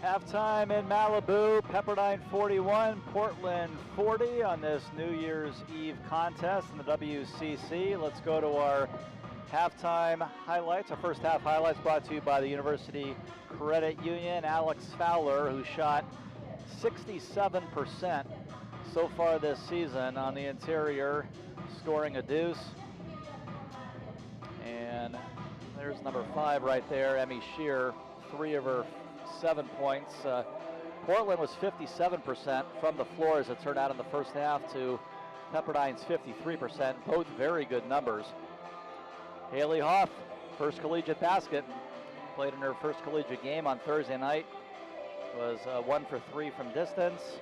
Halftime in Malibu, Pepperdine 41, Portland 40 on this New Year's Eve contest in the WCC. Let's go to our halftime highlights. Our first half highlights brought to you by the University Credit Union. Alex Fowler, who shot 67% so far this season on the interior, scoring a deuce. And there's number 5 right there, Emmy Shear, 3 of her 7 points. Portland was 57% from the floor, as it turned out in the first half, to Pepperdine's 53%. Both very good numbers. Haley Hoff, first collegiate basket, played in her first collegiate game on Thursday night. Was 1 for 3 from distance.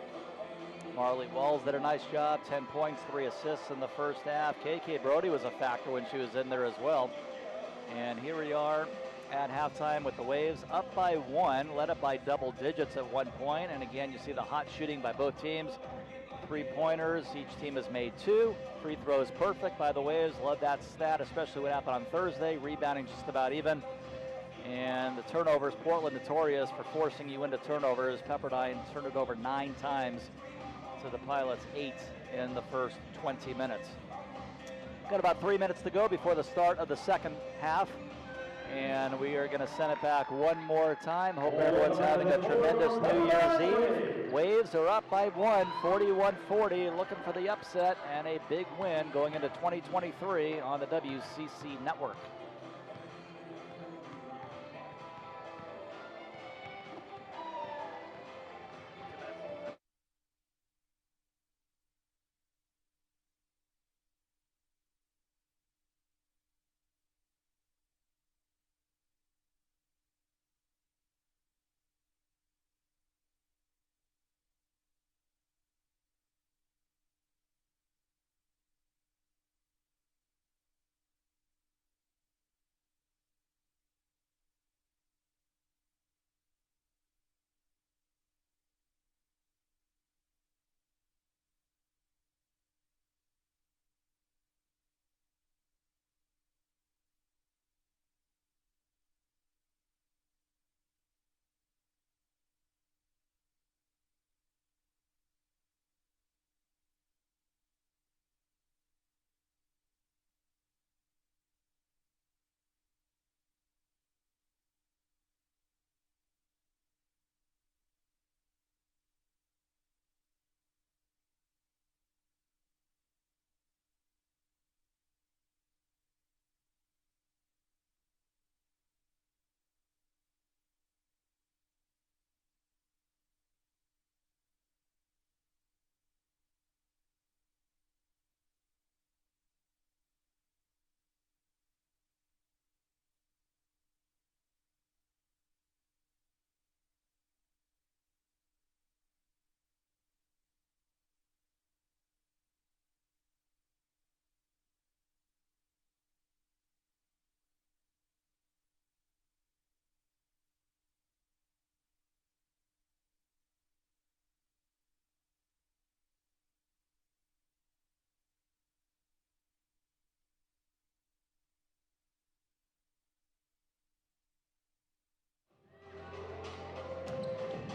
Marley Walls did a nice job, 10 points, 3 assists in the first half. KK Brody was a factor when she was in there as well. And here we are at halftime with the Waves up by 1, led up by double digits at one point. And again, you see the hot shooting by both teams. 3-pointers, each team has made 2. Free throws perfect by the Waves. Love that stat, especially what happened on Thursday. Rebounding just about even. And the turnovers, Portland notorious for forcing you into turnovers. Pepperdine turned it over 9 times to the Pilots 8 in the first 20 minutes. Got about 3 minutes to go before the start of the second half. And we are going to send it back one more time. Hope everyone's having a tremendous New Year's Eve. Waves are up by 1, 41-40, looking for the upset and a big win going into 2023 on the WCC network.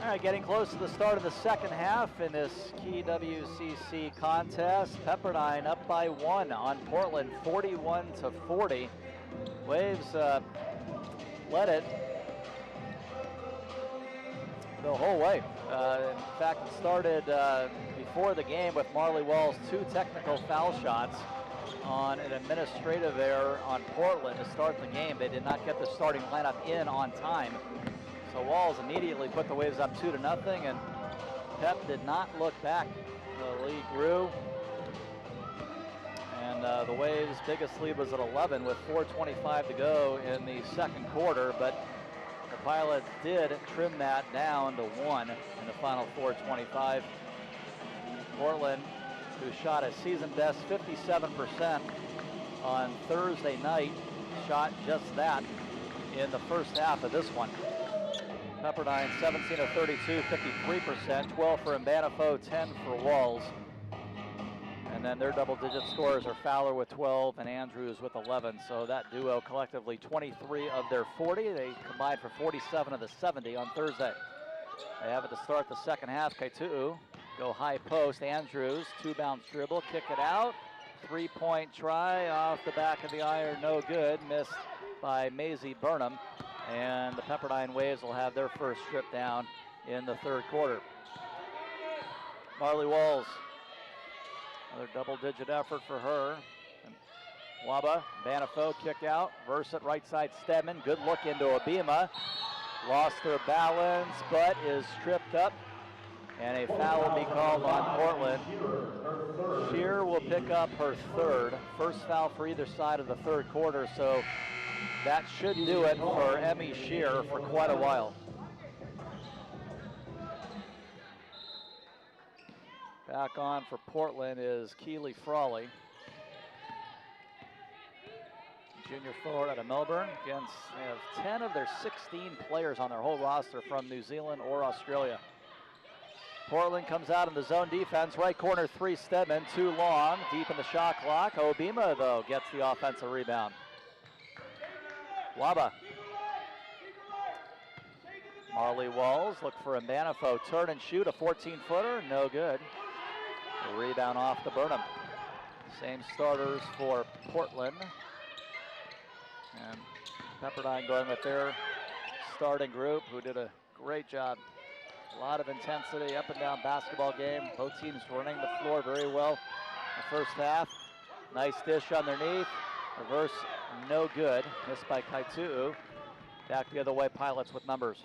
All right, getting close to the start of the second half in this key WCC contest. Pepperdine up by 1 on Portland, 41-40. Waves led it the whole way. In fact, it started before the game with Marley Walls' 2 technical foul shots on an administrative error on Portland to start the game. They did not get the starting lineup in on time. So Walls immediately put the Waves up 2-0, and Pep did not look back. The lead grew, and the Waves' biggest lead was at 11 with 4:25 to go in the second quarter, but the Pilots did trim that down to 1 in the final 4:25. Portland, who shot a season best 57% on Thursday night, shot just that in the first half of this one. Pepperdine 17 of 32, 53%, 12 for Mbanafo, 10 for Walls. And then their double-digit scorers are Fowler with 12 and Andrews with 11. So that duo collectively 23 of their 40. They combined for 47 of the 70 on Thursday. They have it to start the second half. Kaituu go high post. Andrews, 2-bounce dribble, kick it out. 3-point try off the back of the iron, no good. Missed by Maisie Burnham. And the Pepperdine Waves will have their first strip down in the third quarter. Marley Walls, another double-digit effort for her. And Waba, Banifo, kick out. Verse it right side Stedman. Good look into Obima. Lost their balance, but is tripped up. And a foul will be called on Portland. Shear will pick up her third. First foul for either side of the third quarter, so that should do it for Emmy Shear for quite a while. Back on for Portland is Keely Frawley. Junior forward out of Melbourne. Against, they have 10 of their 16 players on their whole roster from New Zealand or Australia. Portland comes out in the zone defense. Right corner 3, Stedman, too long, deep in the shot clock. Obima, though, gets the offensive rebound. Waba. Marley Walls look for Mbanafo. Turn and shoot, a 14-footer, no good. A rebound off the Burnham. Same starters for Portland. And Pepperdine going with their starting group, who did a great job. A lot of intensity, up and down basketball game. Both teams running the floor very well in the first half. Nice dish underneath. Reverse, no good. Missed by Kaituu. Back the other way, Pilots with numbers.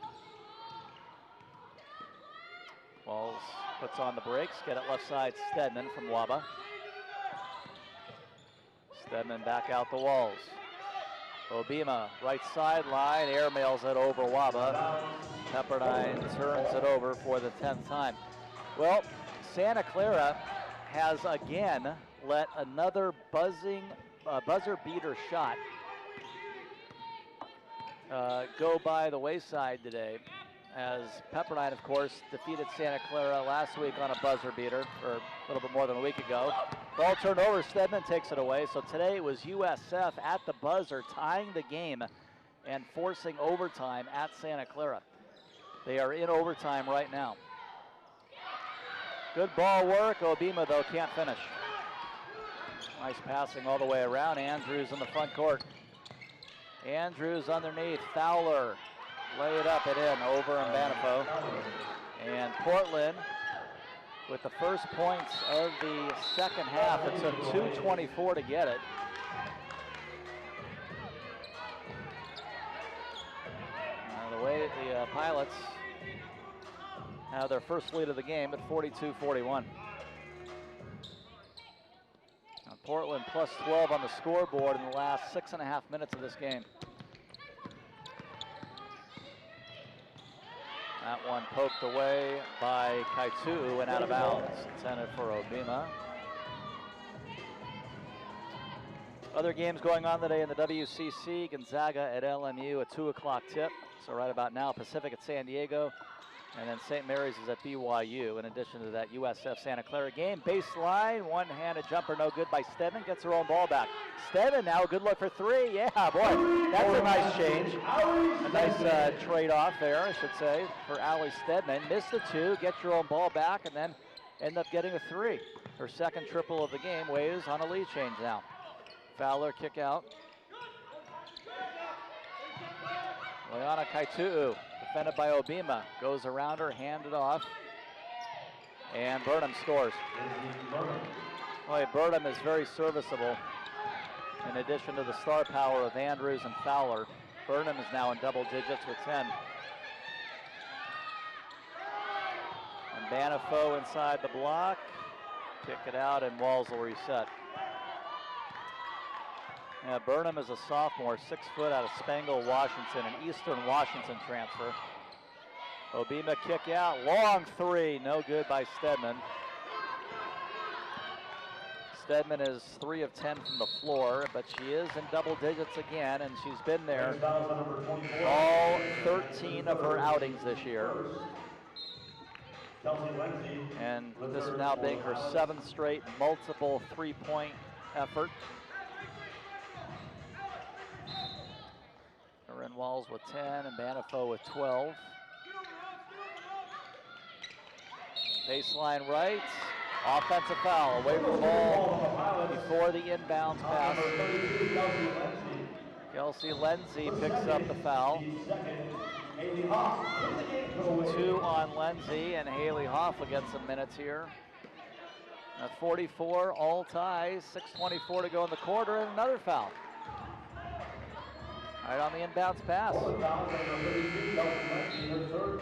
Walls puts on the brakes. Get it left side, Stedman from Waba. Stedman back out the Walls. Obima, right sideline, airmails it over Waba. Pepperdine turns it over for the 10th time. Well, Santa Clara has again let another buzzer beater shot go by the wayside today, as Pepperdine, of course, defeated Santa Clara last week on a buzzer beater, or a little bit more than a week ago. Ball turned over, Stedman takes it away. So today it was USF at the buzzer tying the game and forcing overtime at Santa Clara. They are in overtime right now. Good ball work. Obima, though, can't finish. Nice passing all the way around. Andrews in the front court. Andrews underneath. Fowler. Lay it up and in over Mbanafo. And Portland with the first points of the second half. It took 2:24 to get it. The way the Pilots have their first lead of the game at 42-41. Portland plus 12 on the scoreboard in the last 6.5 minutes of this game. That one poked away by Kaituu and out of bounds, intended for Obima. Other games going on today in the WCC. Gonzaga at LMU, a 2 o'clock tip. So right about now, Pacific at San Diego. And then St. Mary's is at BYU. In addition to that USF Santa Clara game. Baseline, one-handed jumper, no good by Stedman. Gets her own ball back. Stedman now, good look for three. Yeah, boy, that's a nice change. A nice trade-off there, I should say, for Allie Stedman. Missed the two, get your own ball back, and then end up getting a three. Her second triple of the game. Waves on a lead change now. Fowler kick out. Leona Kaitu'u, defended by Obima, goes around her, handed off, and Burnham scores. Boy, Burnham is very serviceable. In addition to the star power of Andrews and Fowler, Burnham is now in double digits with 10. And Banifo inside the block, kick it out, and Walls will reset. Yeah, Burnham is a sophomore, 6 foot out of Spangle, Washington, an Eastern Washington transfer. Obima kick out, long three, no good by Stedman. Stedman is 3 of 10 from the floor, but she is in double digits again, and she's been there all 13 of her outings this year. And this now being her 7th straight multiple three-point effort. Corinne Walls with 10 and Banifo with 12. Baseline right, offensive foul, away from the ball before the inbounds pass. Kelsey Lindsay picks up the foul. 2 on Lindsay, and Haley Hoff will get some minutes here. At 44, all ties, 6:24 to go in the quarter, and another foul. Right on the inbounds pass.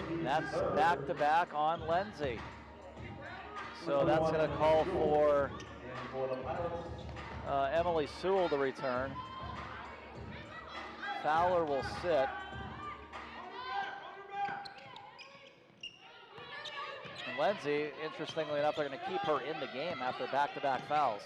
And that's back-to-back on Lindsay. So that's going to call for Emily Sewell to return. Fowler will sit. And Lindsay, interestingly enough, they're going to keep her in the game after back-to-back fouls.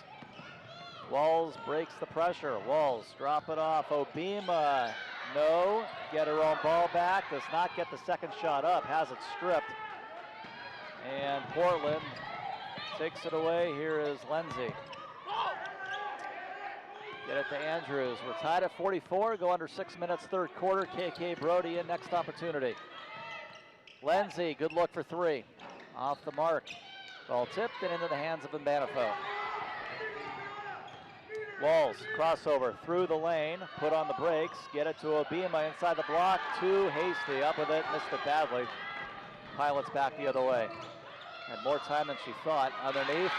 Walls breaks the pressure. Walls drop it off. Obima, no. Get her own ball back. Does not get the second shot up. Has it stripped. And Portland takes it away. Here is Lindsay. Get it to Andrews. We're tied at 44. Go under 6 minutes, third quarter. KK Brody in next opportunity. Lindsay, good look for three. Off the mark. Ball tipped and into the hands of Banifo. Walls, crossover through the lane, put on the brakes, get it to Obima inside the block, too hasty, up with it, missed it badly. Pilots back the other way. Had more time than she thought. Underneath,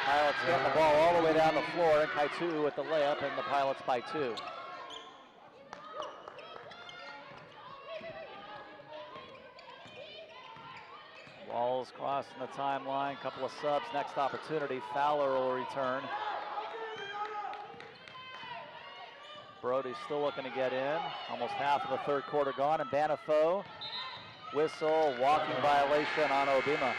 Pilots getting the ball all the way down the floor, and Kaitu'u with the layup, and the Pilots by 2. Walls crossing the timeline, couple of subs, next opportunity, Fowler will return. Brody's still looking to get in. Almost half of the third quarter gone, and Banifo, whistle, walking violation on Obima.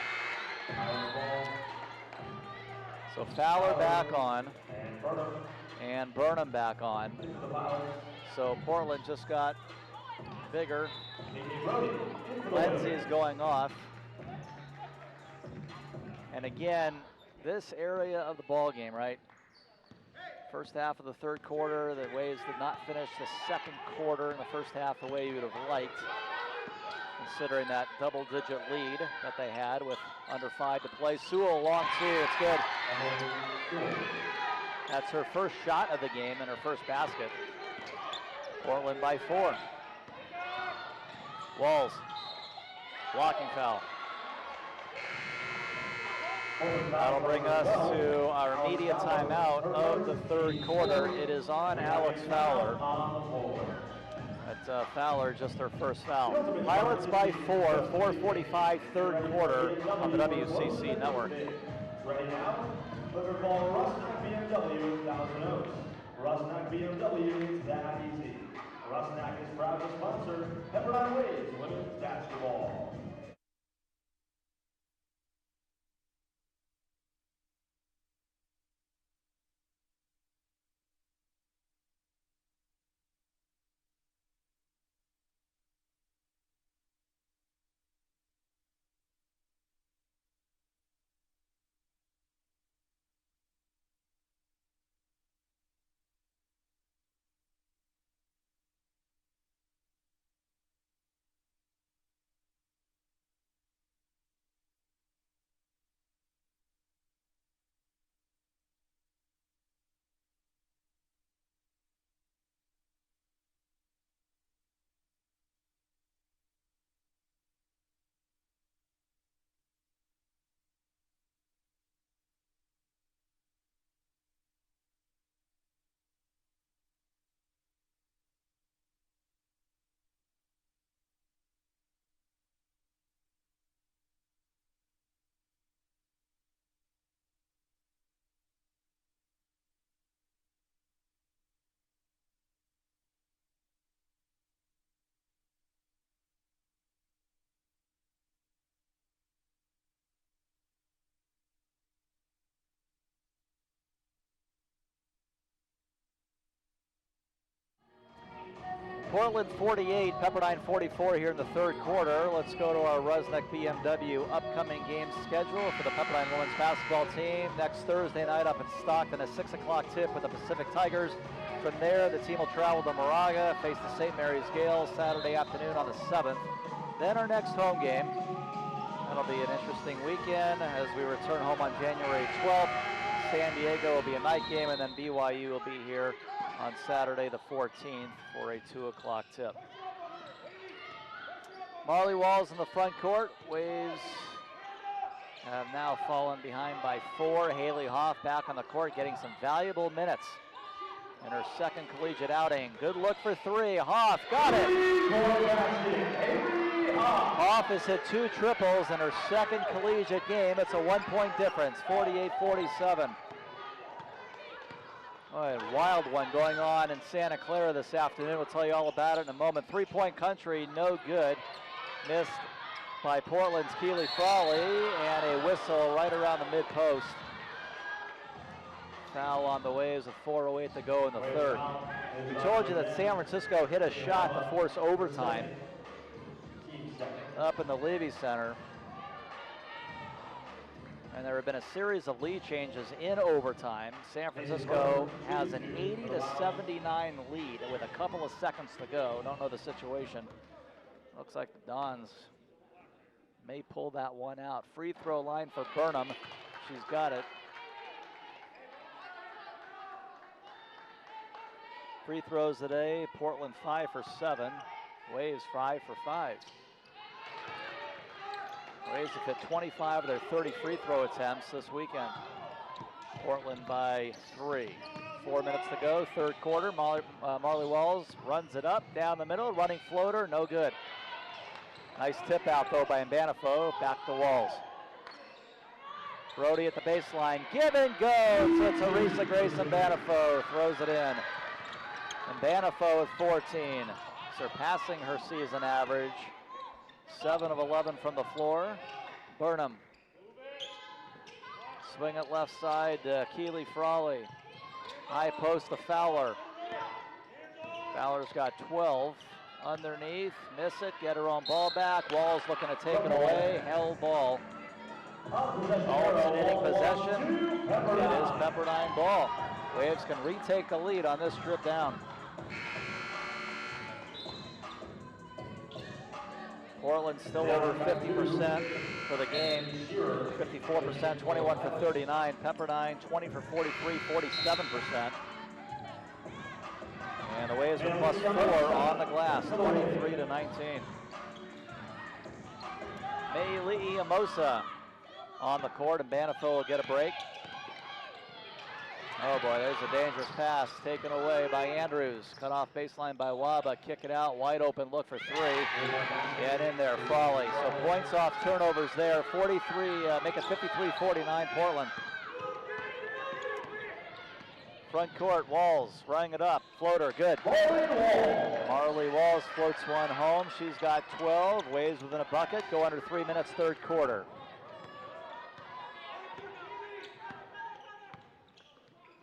So Fowler back on, and Burnham back on. So Portland just got bigger. Lindsay is going off. And again, this area of the ball game, right? First half of the third quarter, the Waves did not finish the second quarter in the first half the way you would have liked, considering that double-digit lead that they had with under 5 to play. Sewell, long two, it's good. That's her first shot of the game and her first basket. Portland by 4. Walls, blocking foul. That'll bring us to our immediate timeout of the third quarter. It is on Alex Fowler. That's Fowler, just her first foul. Pilots by 4, 4:45 third quarter on the WCC network. Ready now? Clipper call Rusnak BMW, Thousand Oaks. Rusnak BMW, it's that easy. Rusnak is proud to sponsor Pepperdine Waves women's basketball. Portland 48, Pepperdine 44 here in the third quarter. Let's go to our Rusnak BMW upcoming game schedule for the Pepperdine women's basketball team. Next Thursday night up in Stockton, a 6 o'clock tip with the Pacific Tigers. From there, the team will travel to Moraga, face the St. Mary's Gales Saturday afternoon on the 7th. Then our next home game. That'll be an interesting weekend as we return home on January 12th. San Diego will be a night game, and then BYU will be here on Saturday the 14th for a 2 o'clock tip. Marley Walls in the front court. Waves have now fallen behind by 4. Haley Hoff back on the court getting some valuable minutes in her second collegiate outing. Good look for 3. Hoff got it. Hoff has hit 2 triples in her second collegiate game. It's a 1-point difference, 48-47. Oh, a wild one going on in Santa Clara this afternoon. We'll tell you all about it in a moment. 3-point country, no good. Missed by Portland's Keely Frawley, and a whistle right around the mid-post. Foul on the Waves with 4:08 to go in the third. We told you that San Francisco hit a shot to force overtime up in the Levy Center. And there have been a series of lead changes in overtime. San Francisco has an 80-79 lead with a couple of seconds to go. Don't know the situation. Looks like the Dons may pull that one out. Free throw line for Burnham. She's got it. Free throws today, Portland 5 for 7. Waves 5 for 5. Waves have hit 25 of their 30 free throw attempts this weekend. Portland by 3. 4 minutes to go, third quarter. Marley Walls runs it up, down the middle, running floater, no good. Nice tip out though by Mbanafo, back to Walls. Brody at the baseline, give and go. So it's Arisa Grace Mbanafo, throws it in. Mbanafo with 14, surpassing her season average. 7 of 11 from the floor. Burnham. Swing it left side to Keely Frawley. High post to Fowler. Fowler's got 12. Underneath, miss it, get her own ball back. Walls looking to take it away. Held ball. Alternating possession. It is Pepperdine ball. Waves can retake the lead on this trip down. Portland still over 50% for the game. 54%, 21 for 39. Pepperdine 20 for 43, 47%. And the Waves are +4 on the glass, 23-19. Maylee Amosa on the court, and Banafo will get a break. Oh boy, there's a dangerous pass taken away by Andrews. Cut off baseline by Waba, kick it out, wide open look for 3. And in there, Frawley. So points off turnovers there, 43, make it 53-49 Portland. Front court, Walls running it up, floater, good. Marley Walls floats one home, she's got 12, Waves within a bucket, go under 3 minutes, third quarter.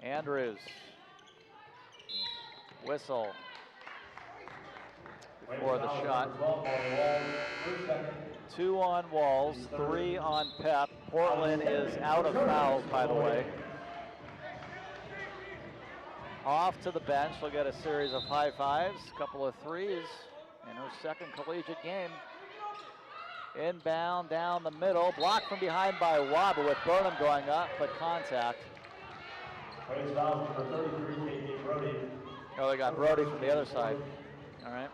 Andrews, whistle before the shot. 2 on Walls, 3 on Pep. Portland is out of fouls, by the way. Off to the bench, she'll get a series of high fives, a couple of threes in her second collegiate game. Inbound down the middle, blocked from behind by Waba with Burnham going up, but contact. Oh, they got Brody from the other side. All right.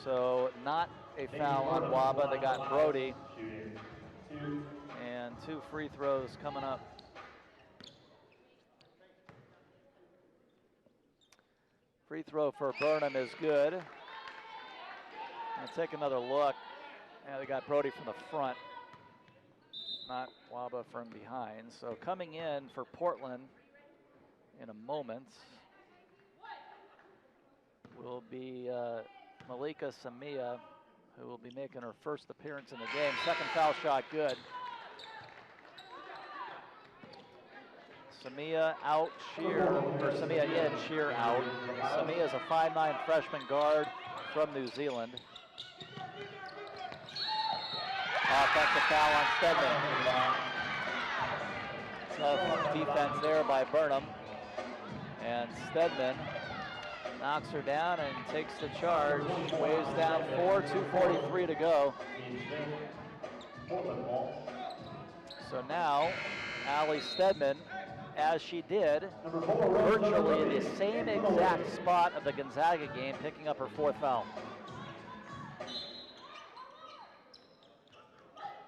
So not a foul on Waba. They got Brody. And 2 free throws coming up. Free throw for Burnham is good. And take another look. Yeah, they got Brody from the front, not Waba from behind. So coming in for Portland in a moment will be Malika Samia, who will be making her first appearance in the game. Second foul shot, good. Samia out, Shear, or Samia in, Shear out. Samia is a 5'9" freshman guard from New Zealand. Offensive foul on Stedman. Tough defense there by Burnham. And Stedman knocks her down and takes the charge. Waves down 4, 2:43 to go. So now, Allie Stedman, as she did, virtually in the same exact spot of the Gonzaga game, picking up her 4th foul.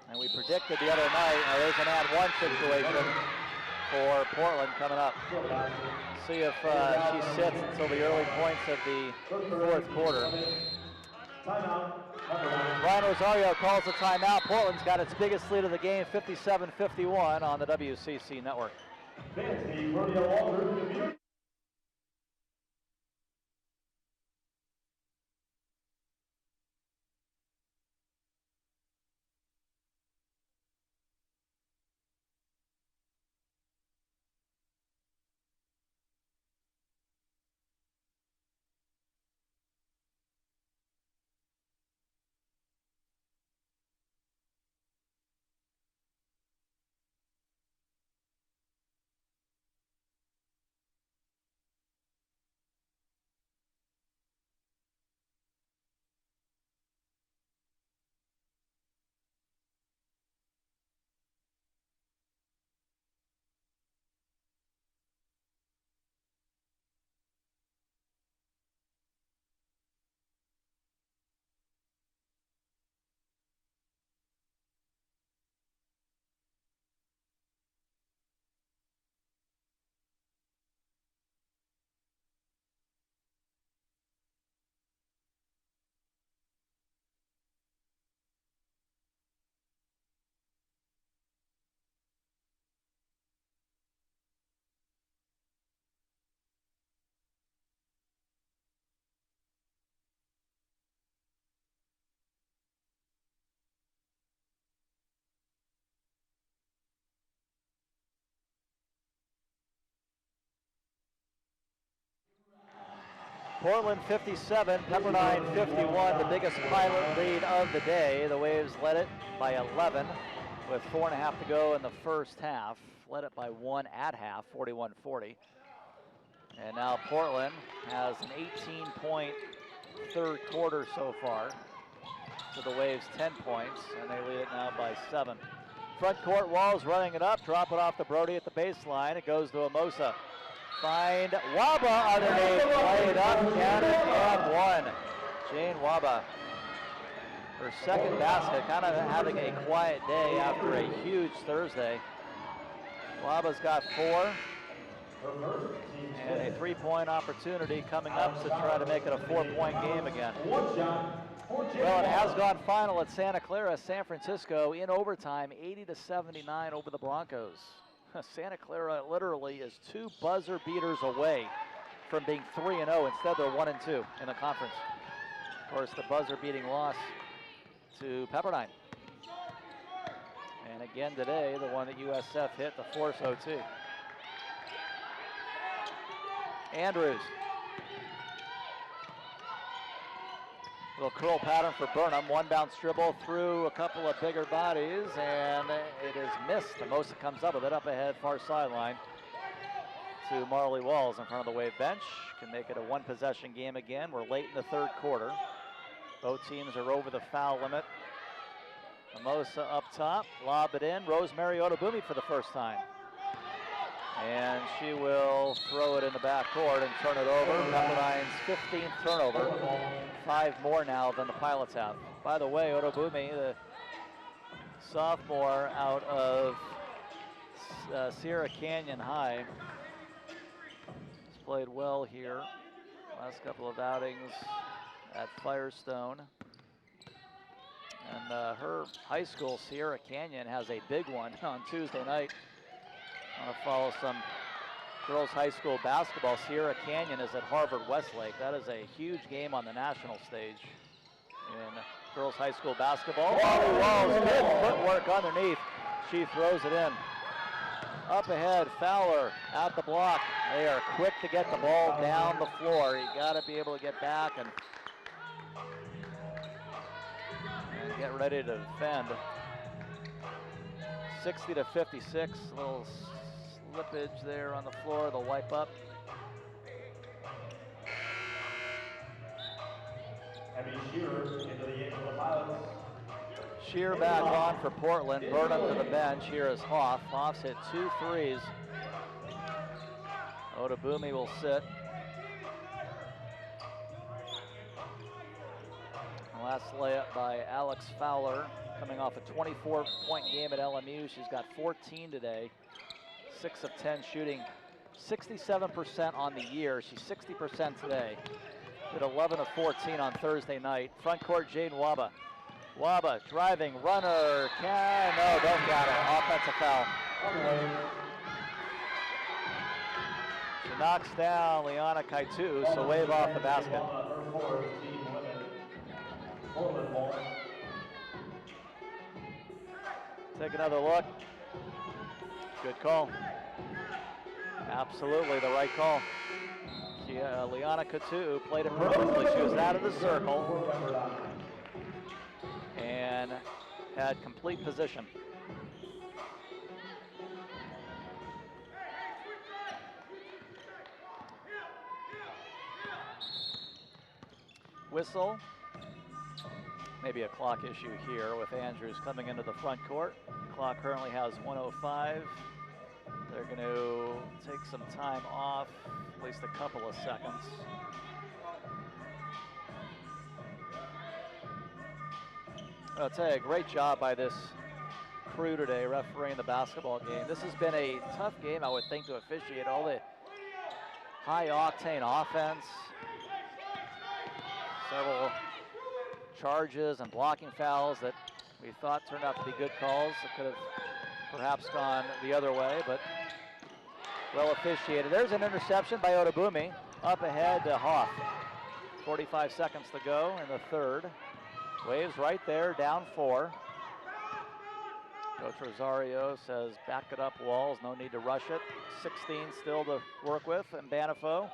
And we predicted the other night, there's an and 1 situation for Portland coming up. See if she sits until the early points of the 4th quarter. Brian Rosario calls a timeout. Portland's got its biggest lead of the game, 57-51 on the WCC network. Portland 57, Pepperdine 51, the biggest pilot lead of the day. The Waves led it by 11 with 4.5 to go in the first half. Led it by 1 at half, 41-40. And now Portland has an 18-point third quarter so far. So the Waves 10 points, and they lead it now by 7. Front court, Walls running it up, drop it off to Brody at the baseline. It goes to Amosa. Find Waba underneath, play it up, count it, and 1. Jane Waba, her second basket, kind of having a quiet day after a huge Thursday. Waba's got 4, and a 3-point opportunity coming up to try to make it a 4-point game again. Well, it has gone final at Santa Clara. San Francisco in overtime, 80-79 over the Broncos. Santa Clara literally is 2 buzzer beaters away from being 3-0. Instead, they're 1-2 in the conference. Of course, the buzzer beating loss to Pepperdine. And again today, the one that USF hit, the force OT. Andrews. Little curl pattern for Burnham. 1 bounce dribble through a couple of bigger bodies, and it is missed. Amosa comes up with it up ahead, far sideline to Marley Walls in front of the Wave bench. Can make it a 1-possession game again. We're late in the third quarter. Both teams are over the foul limit. Amosa up top, lob it in. Rosemary Odobumi for the first time. And she will throw it in the backcourt and turn it over. Pepperdine's 15th turnover. 5 more now than the Pilots have. By the way, Odobumi, the sophomore out of Sierra Canyon High, has played well here. Last couple of outings at Firestone. And her high school, Sierra Canyon, has a big one on Tuesday night. I want to follow some girls high school basketball. Sierra Canyon is at Harvard Westlake. That is a huge game on the national stage in girls high school basketball. Molly Walls, good footwork underneath. She throws it in. Up ahead, Fowler at the block. They are quick to get the ball down the floor. You got to be able to get back and get ready to defend. 60 to 56, a little slippage there on the floor. They'll wipe up. Shear back on for Portland. Burnham to the bench. Here is Hoff. Hoff's hit 2 threes. Odabumi will sit. Last layup by Alex Fowler, coming off a 24-point game at LMU. She's got 14 today. 6 of 10 shooting. 67% on the year. She's 60% today. Did 11 of 14 on Thursday night. Front court, Jane Waba. Waba driving, runner, no, don't got it. Offensive foul. She knocks down Liana Kaitu, so wave off the basket. Take another look. Good call. Absolutely the right call. Liana Kaitu played it perfectly. She was out of the circle and had complete position. Whistle. Maybe a clock issue here with Andrews coming into the front court. Clock currently has 1:05. They're going to take some time off, at least a couple of seconds. I'll tell you, a great job by this crew today refereeing the basketball game. This has been a tough game, I would think, to officiate. All the high-octane offense, several charges and blocking fouls that we thought turned out to be good calls. It could have perhaps gone the other way, but well officiated. There's an interception by Odabumi. Up ahead to Hoff. 45 seconds to go in the third. Waves right there, down 4. Coach Rosario says, back it up, Walls. No need to rush it. 16 still to work with. And Banifo,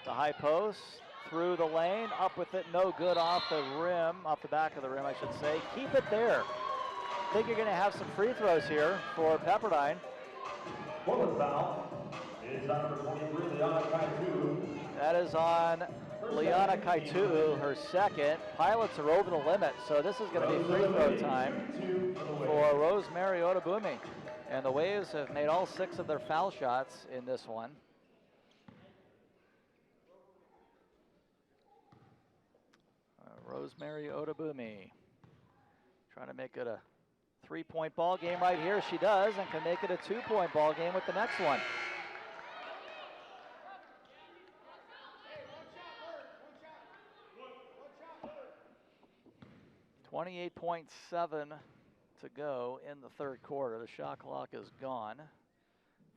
the high post, through the lane, up with it, no good off the rim, off the back of the rim, I should say. Keep it there. I think you're going to have some free throws here for Pepperdine. Foul is on number 23, Liana Kaitu. That is on Liana Kaitu, her second. Pilots are over the limit, so this is going to be free throw time for Rosemary Odabumi. And the Waves have made all 6 of their foul shots in this one. Rosemary Odabumi trying to make it a 3-point ball game right here. She does, and can make it a 2-point ball game with the next one. 28.7 to go in the third quarter. The shot clock is gone.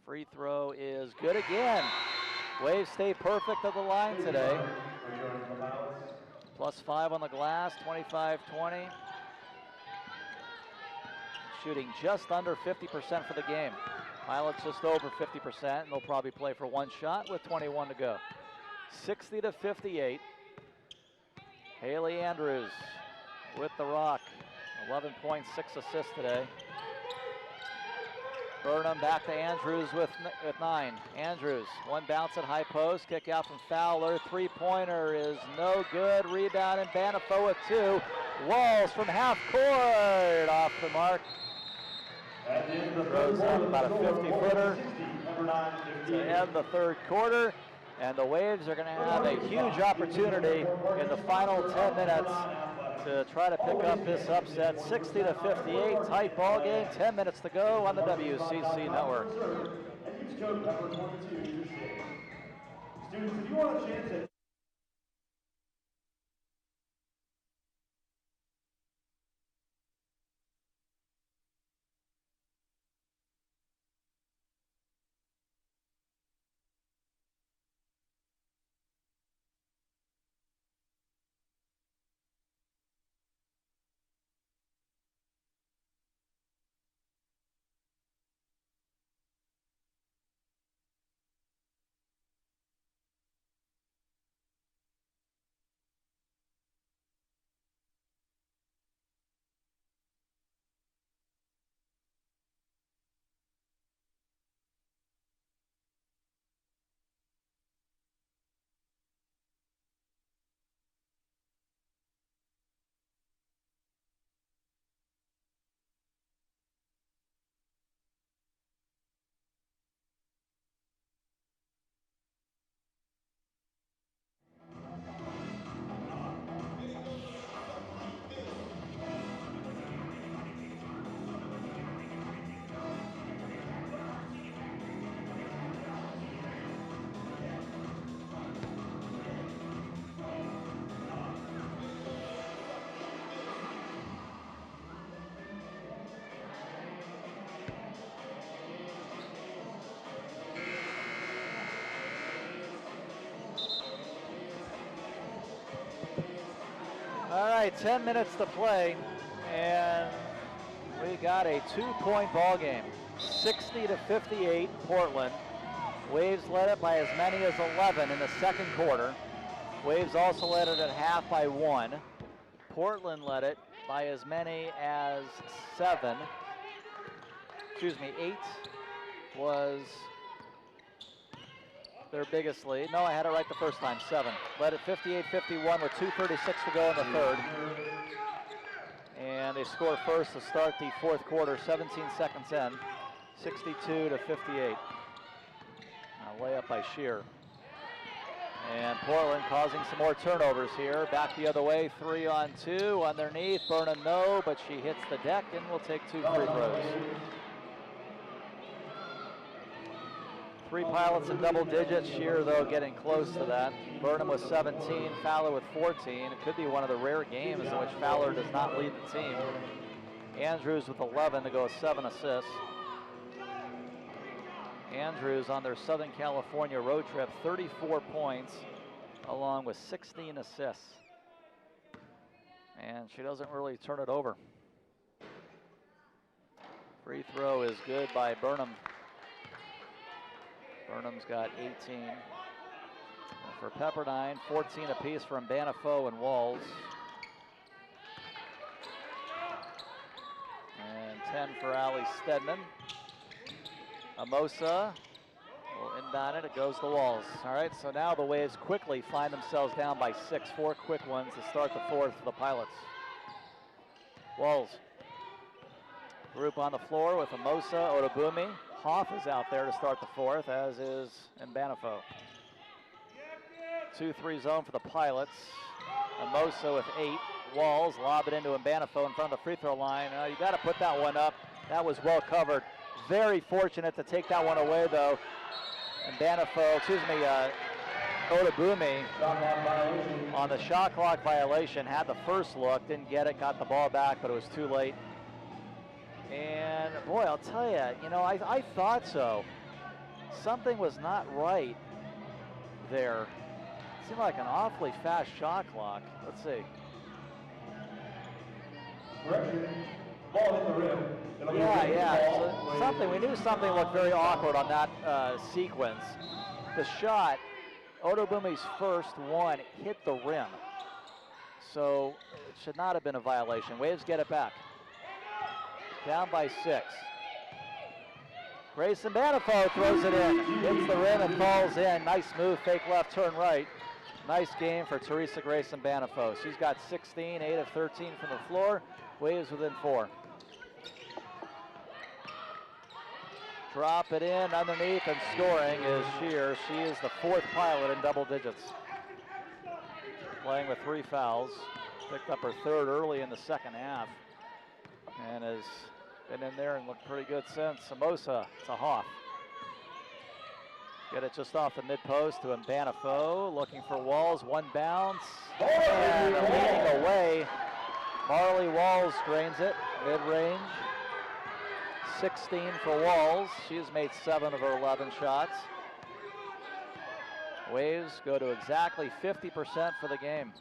Free throw is good again. Waves stay perfect at the line today. +5 on the glass, 25-20. Shooting just under 50% for the game. Pilots just over 50%, and they'll probably play for 1 shot with 21 to go. 60 to 58. Haley Andrews with the rock. 11.6 assists today. Burnham back to Andrews with 9. Andrews, one bounce at high post, kick out from Fowler. 3-pointer is no good. Rebound and Banifo with 2. Walls from half court, off the mark. Throws up about a 50-footer to end the third quarter. And the Waves are going to have a huge opportunity in the final 10 minutes to try to pick up this upset. 60 to 58, tight ball game. 10 minutes to go on the WCC Network. Students, if you want a chance at right, 10 minutes to play, and we got a 2-point ball game. 60-58 Portland. Waves led it by as many as 11 in the second quarter. Waves also led it at half by 1. Portland led it by as many as 7. 8 was their biggest lead. No, I had it right the first time, 7. Led at 58-51 with 2:36 to go in the third. And they score first to start the fourth quarter, 17 seconds in, 62-58. A layup by Shear. And Portland causing some more turnovers here. Back the other way, 3-on-2 underneath. Burnham no, but she hits the deck and will take 2 free throws. 3 Pilots in double digits. Shear, though, getting close to that. Burnham with 17, Fowler with 14. It could be one of the rare games in which Fowler does not lead the team. Andrews with 11 to go with 7 assists. Andrews on their Southern California road trip, 34 points, along with 16 assists. And she doesn't really turn it over. Free throw is good by Burnham. Burnham's got 18. And for Pepperdine, 14 apiece from Banifo and Walls. And 10 for Allie Stedman. Amosa will inbound it. It goes to Walls. All right, so now the Waves quickly find themselves down by 6. 4 quick ones to start the fourth for the Pilots. Walls. Group on the floor with Amosa, Odobumi. Hoff is out there to start the fourth, as is Banifo. 2-3 zone for the Pilots. Amosa with 8. Walls lob it into Banifo in front of the free throw line. You got to put that one up. That was well covered. Very fortunate to take that one away, though. And Odobumi on the shot clock violation had the first look, didn't get it, got the ball back, but it was too late. And boy, I'll tell you, I thought so. Something was not right there. It seemed like an awfully fast shot clock. Let's see. Ball hit the rim. Yeah. So we knew something looked very awkward on that sequence. The shot, Odobumi's first one, hit the rim. So it should not have been a violation. Waves get it back. Down by 6. Grayson Banifo throws it in. Hits the rim and falls in. Nice move, fake left, turn right. Nice game for Teresa Grayson Banifo. She's got 16, 8 of 13 from the floor. Waves within 4. Drop it in underneath, and scoring is Shear. She is the 4th Pilot in double digits. Playing with 3 fouls. Picked up her 3rd early in the second half. And has been in there and looked pretty good since. Samosa to Hoff. Get it just off the mid-post to Banifo. Looking for Walls, 1 bounce. And leading away. Marley Walls drains it, mid-range. 16 for Walls. She has made 7 of her 11 shots. Waves go to exactly 50% for the game.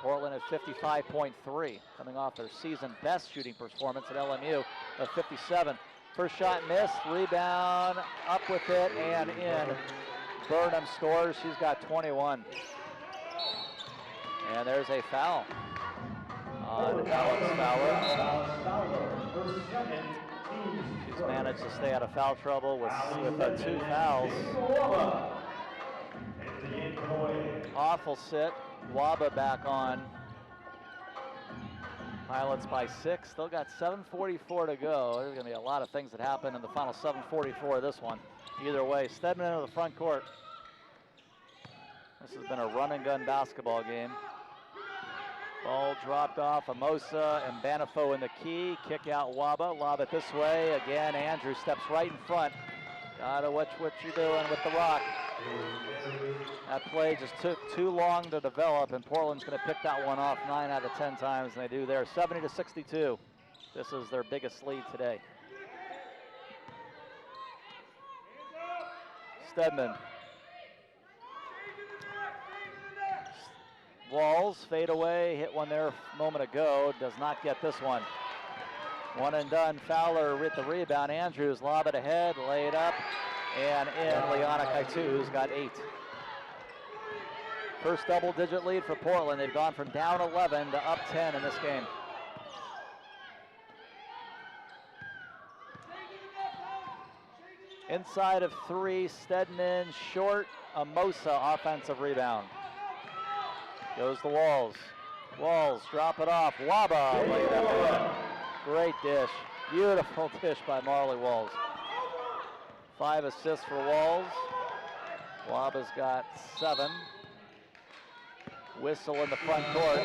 Portland at 55.3, coming off their season best shooting performance at LMU of 57. First shot missed, rebound, up with it, and in. Burnham scores, she's got 21. And there's a foul on Alex Fowler. She's managed to stay out of foul trouble with 2 fouls. Awful sit. Waba back on. Pilots by 6. Still got 7:44 to go. There's going to be a lot of things that happen in the final 7:44 of this one. Either way, Stedman into the front court. This has been a run and gun basketball game. Ball dropped off. Amosa and Banifo in the key. Kick out Waba. Lob it this way. Again, Andrew steps right in front. Gotta watch what you're doing with the rock. That play just took too long to develop, and Portland's going to pick that one off 9 out of 10 times, and they do there. 70-62. This is their biggest lead today. Stedman. Walls, fade away, hit one there a moment ago, does not get this one. One and done. Fowler with the rebound. Andrews lob it ahead, lay it up, and in. Liana Kaitu's got 8. First double-digit lead for Portland. They've gone from down 11 to up 10 in this game. Inside of 3, Stedman short, Amosa offensive rebound. Goes to Walls. Walls drop it off. Waba laid it up. Great dish. Beautiful dish by Marley Walls. 5 assists for Walls. Waba's got 7. Whistle in the front court.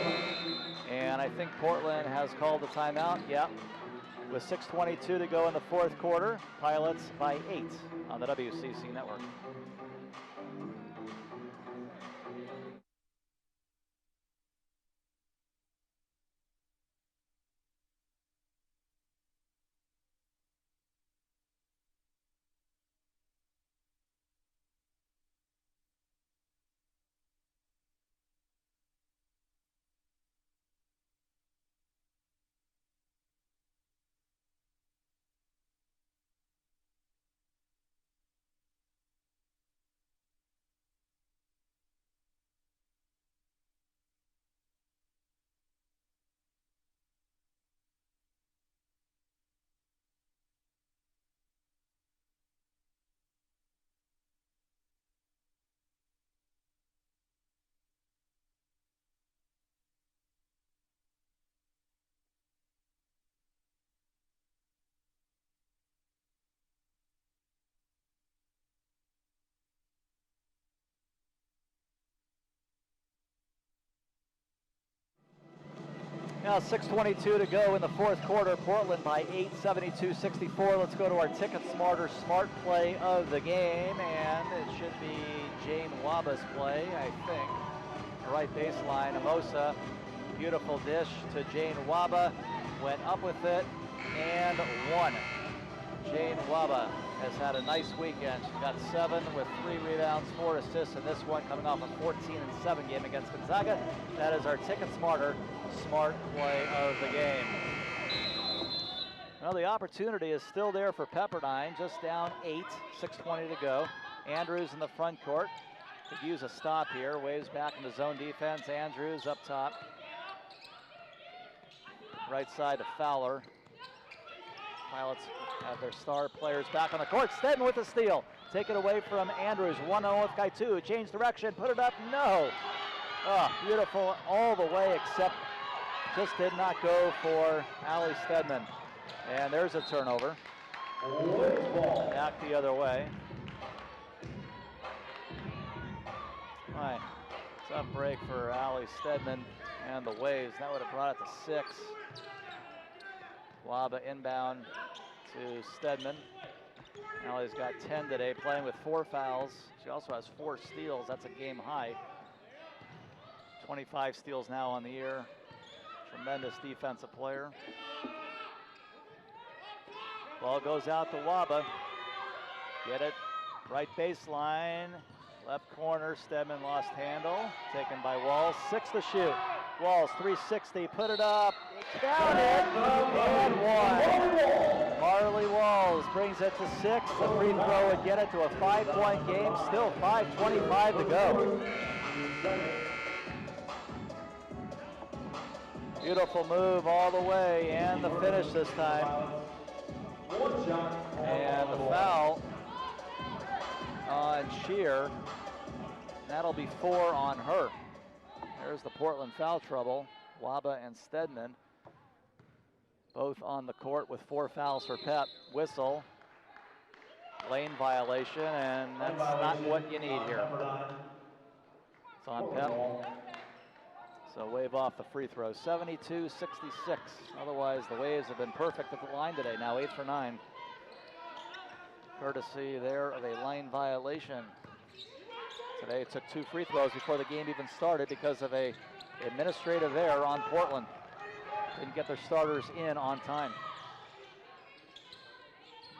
And I think Portland has called the timeout. Yep. With 6:22 to go in the 4th quarter. Pilots by 8 on the WCC network. Now 6:22 to go in the 4th quarter. Portland by 8, 72-64. Let's go to our Ticket Smarter Smart Play of the game, and it should be Jane Waba's play, I think. Right baseline, Amosa, beautiful dish to Jane Waba, went up with it and won. Jane Waba has had a nice weekend. She got 7 with 3 rebounds, 4 assists in this one, coming off a 14-7 game against Gonzaga. That is our Ticket Smarter Smart Play of the game. Well, the opportunity is still there for Pepperdine, just down 8, 6:20 to go. Andrews in the front court. Could use a stop here. Waves back in the zone defense. Andrews up top. Right side to Fowler. Pilots have their star players back on the court. Stedman with the steal. Take it away from Andrews. 1-0 with Kaitu. Change direction. Put it up. No. Oh, beautiful all the way, except just did not go for Allie Stedman. And there's a turnover. Back the other way. Right. Tough break for Allie Stedman and the Waves. That would have brought it to 6. Waba inbound to Stedman. Allie's got 10 today, playing with 4 fouls. She also has 4 steals. That's a game high. 25 steals now on the year. Tremendous defensive player. Ball goes out to Waba. Get it. Right baseline. Left corner. Stedman lost handle. Taken by Walls. 6 to shoot. Walls 360. Put it up. Count it. And 1. Marley Walls brings it to 6. The free throw would get it to a 5-point game. Still 5:25 to go. Beautiful move all the way, and the finish this time. And the foul on Shear. That'll be 4 on her. There's the Portland foul trouble. Waba and Stedman both on the court with 4 fouls for Pep. Whistle. Lane violation, and that's not what you need here. It's on Pep. So wave off the free throw. 72-66. Otherwise, the Waves have been perfect at the line today. Now 8 for 9. Courtesy there of a line violation. Today it took 2 free throws before the game even started because of a administrative error on Portland. Didn't get their starters in on time.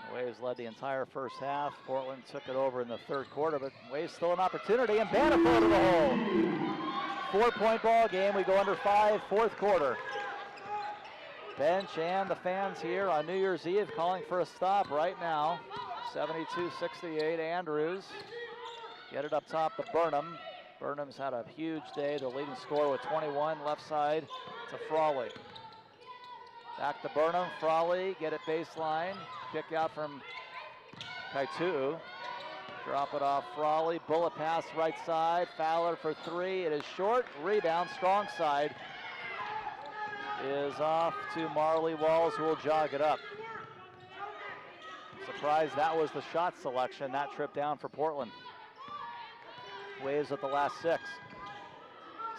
The Waves led the entire first half. Portland took it over in the 3rd quarter, but Waves still an opportunity, and Bannifer to the hole. 4-point ball game. We go under 5, fourth quarter. Bench and the fans here on New Year's Eve calling for a stop right now. 72-68 Andrews. Get it up top to Burnham. Burnham's had a huge day. The leading scorer with 21. Left side to Frawley. Back to Burnham. Frawley, get it baseline. Kick out from Kaitu. Drop it off Frawley. Bullet pass right side. Fowler for 3. It is short. Rebound, strong side. Is off to Marley Walls, who will jog it up. Surprised that was the shot selection. That trip down for Portland. Waves at the last 6.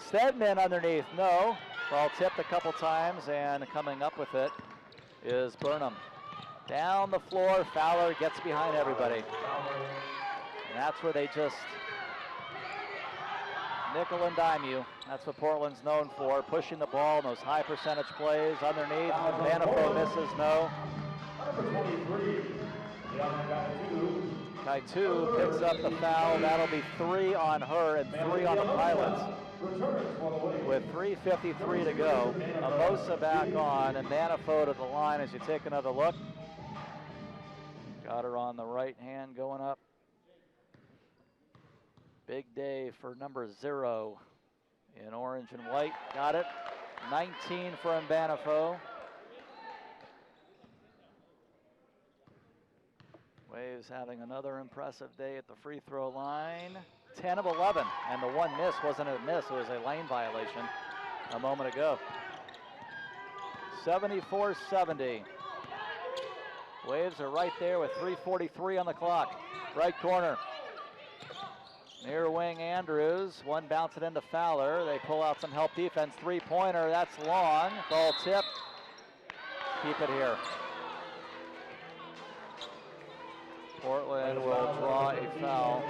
Stedman underneath, no. Ball tipped a couple times, and coming up with it is Burnham. Down the floor, Fowler gets behind everybody. And that's where they just nickel and dime you. That's what Portland's known for, pushing the ball in those high percentage plays. Underneath, Manifold misses, no. Kaitu picks up the foul. That'll be 3 on her and 3 on the Pilots. With 3:53 to go, Amosa back on, and Manifold at the line as you take another look. Got her on the right hand going up. Big day for number 0 in orange and white. Got it. 19 for Mbanafo. Waves having another impressive day at the free throw line. 10 of 11, and the one miss wasn't a miss, it was a lane violation a moment ago. 74-70. Waves are right there with 3:43 on the clock. Right corner. Near wing Andrews, one bounce it into Fowler. They pull out some help defense. 3-pointer, that's long. Ball tipped. Keep it here. Portland will draw a foul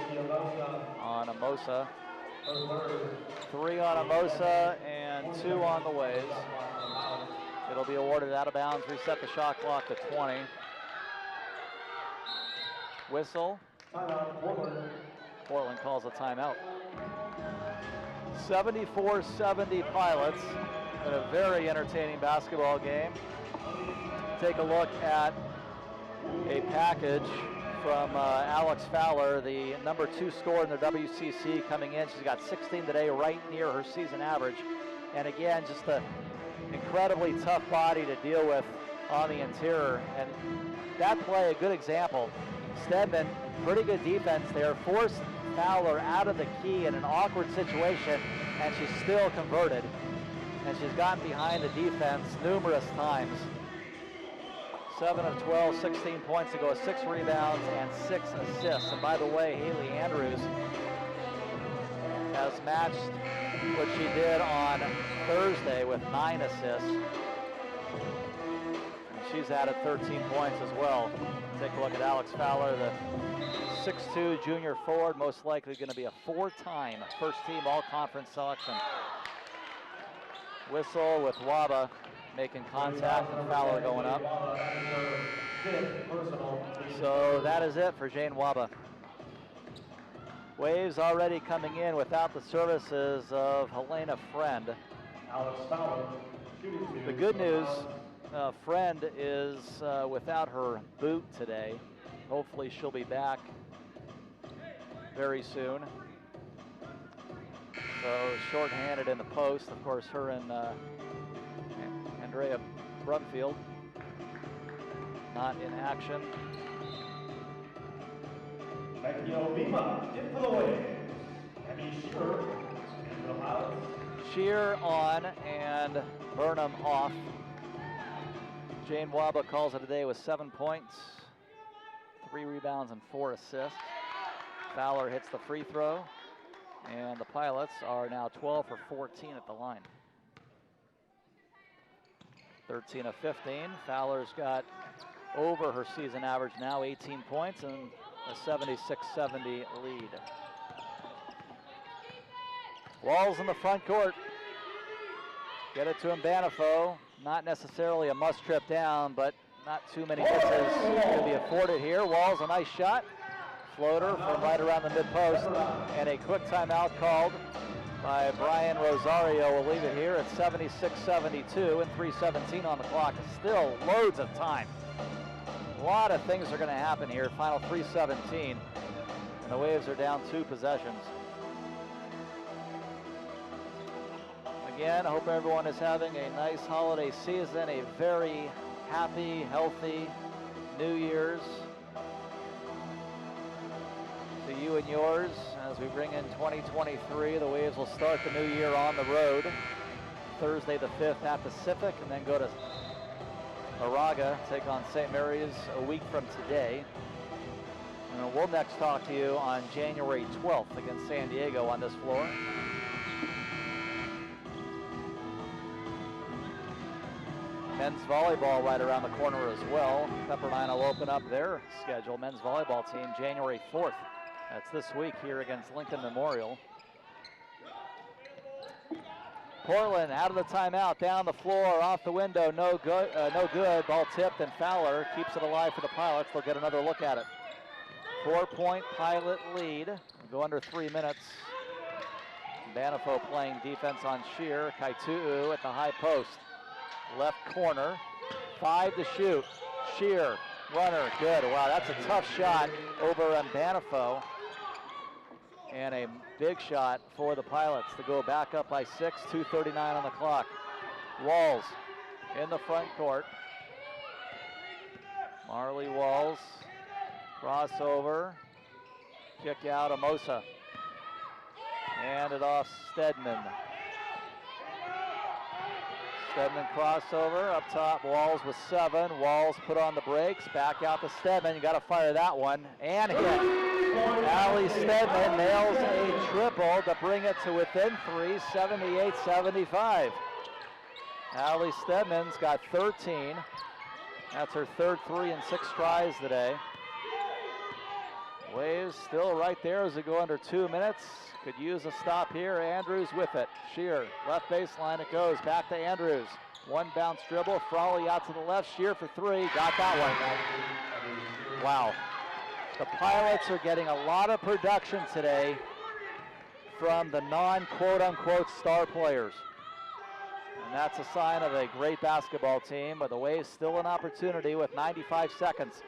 on Amosa. 3 on Amosa and 2 on the Waves. It'll be awarded out of bounds. Reset the shot clock to 20. Whistle. Portland calls a timeout. 74-70 Pilots in a very entertaining basketball game. Take a look at a package from Alex Fowler, the number 2 scorer in the WCC coming in. She's got 16 today, right near her season average. And again, just an incredibly tough body to deal with on the interior. And that play, a good example. Stedman, pretty good defense there, forced Fowler out of the key in an awkward situation, and she's still converted. And she's gotten behind the defense numerous times. 7 of 12, 16 points to go, 6 rebounds and 6 assists. And by the way, Haley Andrews has matched what she did on Thursday with 9 assists. And she's added 13 points as well. Take a look at Alex Fowler, the 6'2" junior forward, most likely going to be a 4-time first-team all-conference selection. Whistle with Waba making contact and Fowler going up. So that is it for Jane Waba. Waves already coming in without the services of Helena Friend. The good news, Friend is without her boot today. Hopefully she'll be back very soon. So shorthanded in the post, of course, her and Andrea Brumfield not in action. Shear on and Burnham off. Jane Waba calls it a day with 7 points, 3 rebounds and 4 assists. Fowler hits the free throw, and the Pilots are now 12 for 14 at the line. 13 of 15. Fowler's got over her season average now, 18 points and a 76-70 lead. Walls in the front court. Get it to Mbanafo. Not necessarily a must trip down, but not too many misses to be afforded here. Walls, a nice shot. Floater from right around the mid-post, and a quick timeout called by Brian Rosario. We'll leave it here at 76-72 and 3:17 on the clock. Still loads of time. A lot of things are going to happen here. Final 3:17, and the Waves are down 2 possessions. Again, I hope everyone is having a nice holiday season, a very happy, healthy New Year's to you and yours. As we bring in 2023, the Waves will start the new year on the road. Thursday the 5th at Pacific, and then go to Moraga, take on St. Mary's a week from today. And we'll next talk to you on January 12th against San Diego on this floor. Men's volleyball right around the corner as well. Pepperdine will open up their schedule. Men's volleyball team January 4th. That's this week here against Lincoln Memorial. Portland out of the timeout, down the floor, off the window, no good. Ball tipped, and Fowler keeps it alive for the Pilots. They'll get another look at it. 4-point Pilot lead. We'll go under 3 minutes. Banifo playing defense on Shear. Kaitu'u at the high post. Left corner, 5 to shoot. Shear, runner, good. Wow, that's a tough shot over on Banifo. And a big shot for the Pilots to go back up by 6, 2:39 on the clock. Walls in the front court. Marley Walls, crossover, kick out Amosa. Hand it off Stedman. Stedman crossover, up top, Walls with 7. Walls put on the brakes, back out to Stedman. You got to fire that one, and hit. Allie Stedman nails a triple to bring it to within 3, 78-75. Allie Stedman's got 13. That's her third 3 in 6 tries today. Waves still right there as we go under 2 minutes. Could use a stop here. Andrews with it. Shear, left baseline it goes. Back to Andrews. One bounce dribble. Frawley out to the left. Shear for 3. Got that one. Wow. The Pilots are getting a lot of production today from the non-quote-unquote star players. And that's a sign of a great basketball team, but the Waves still an opportunity with 95 seconds.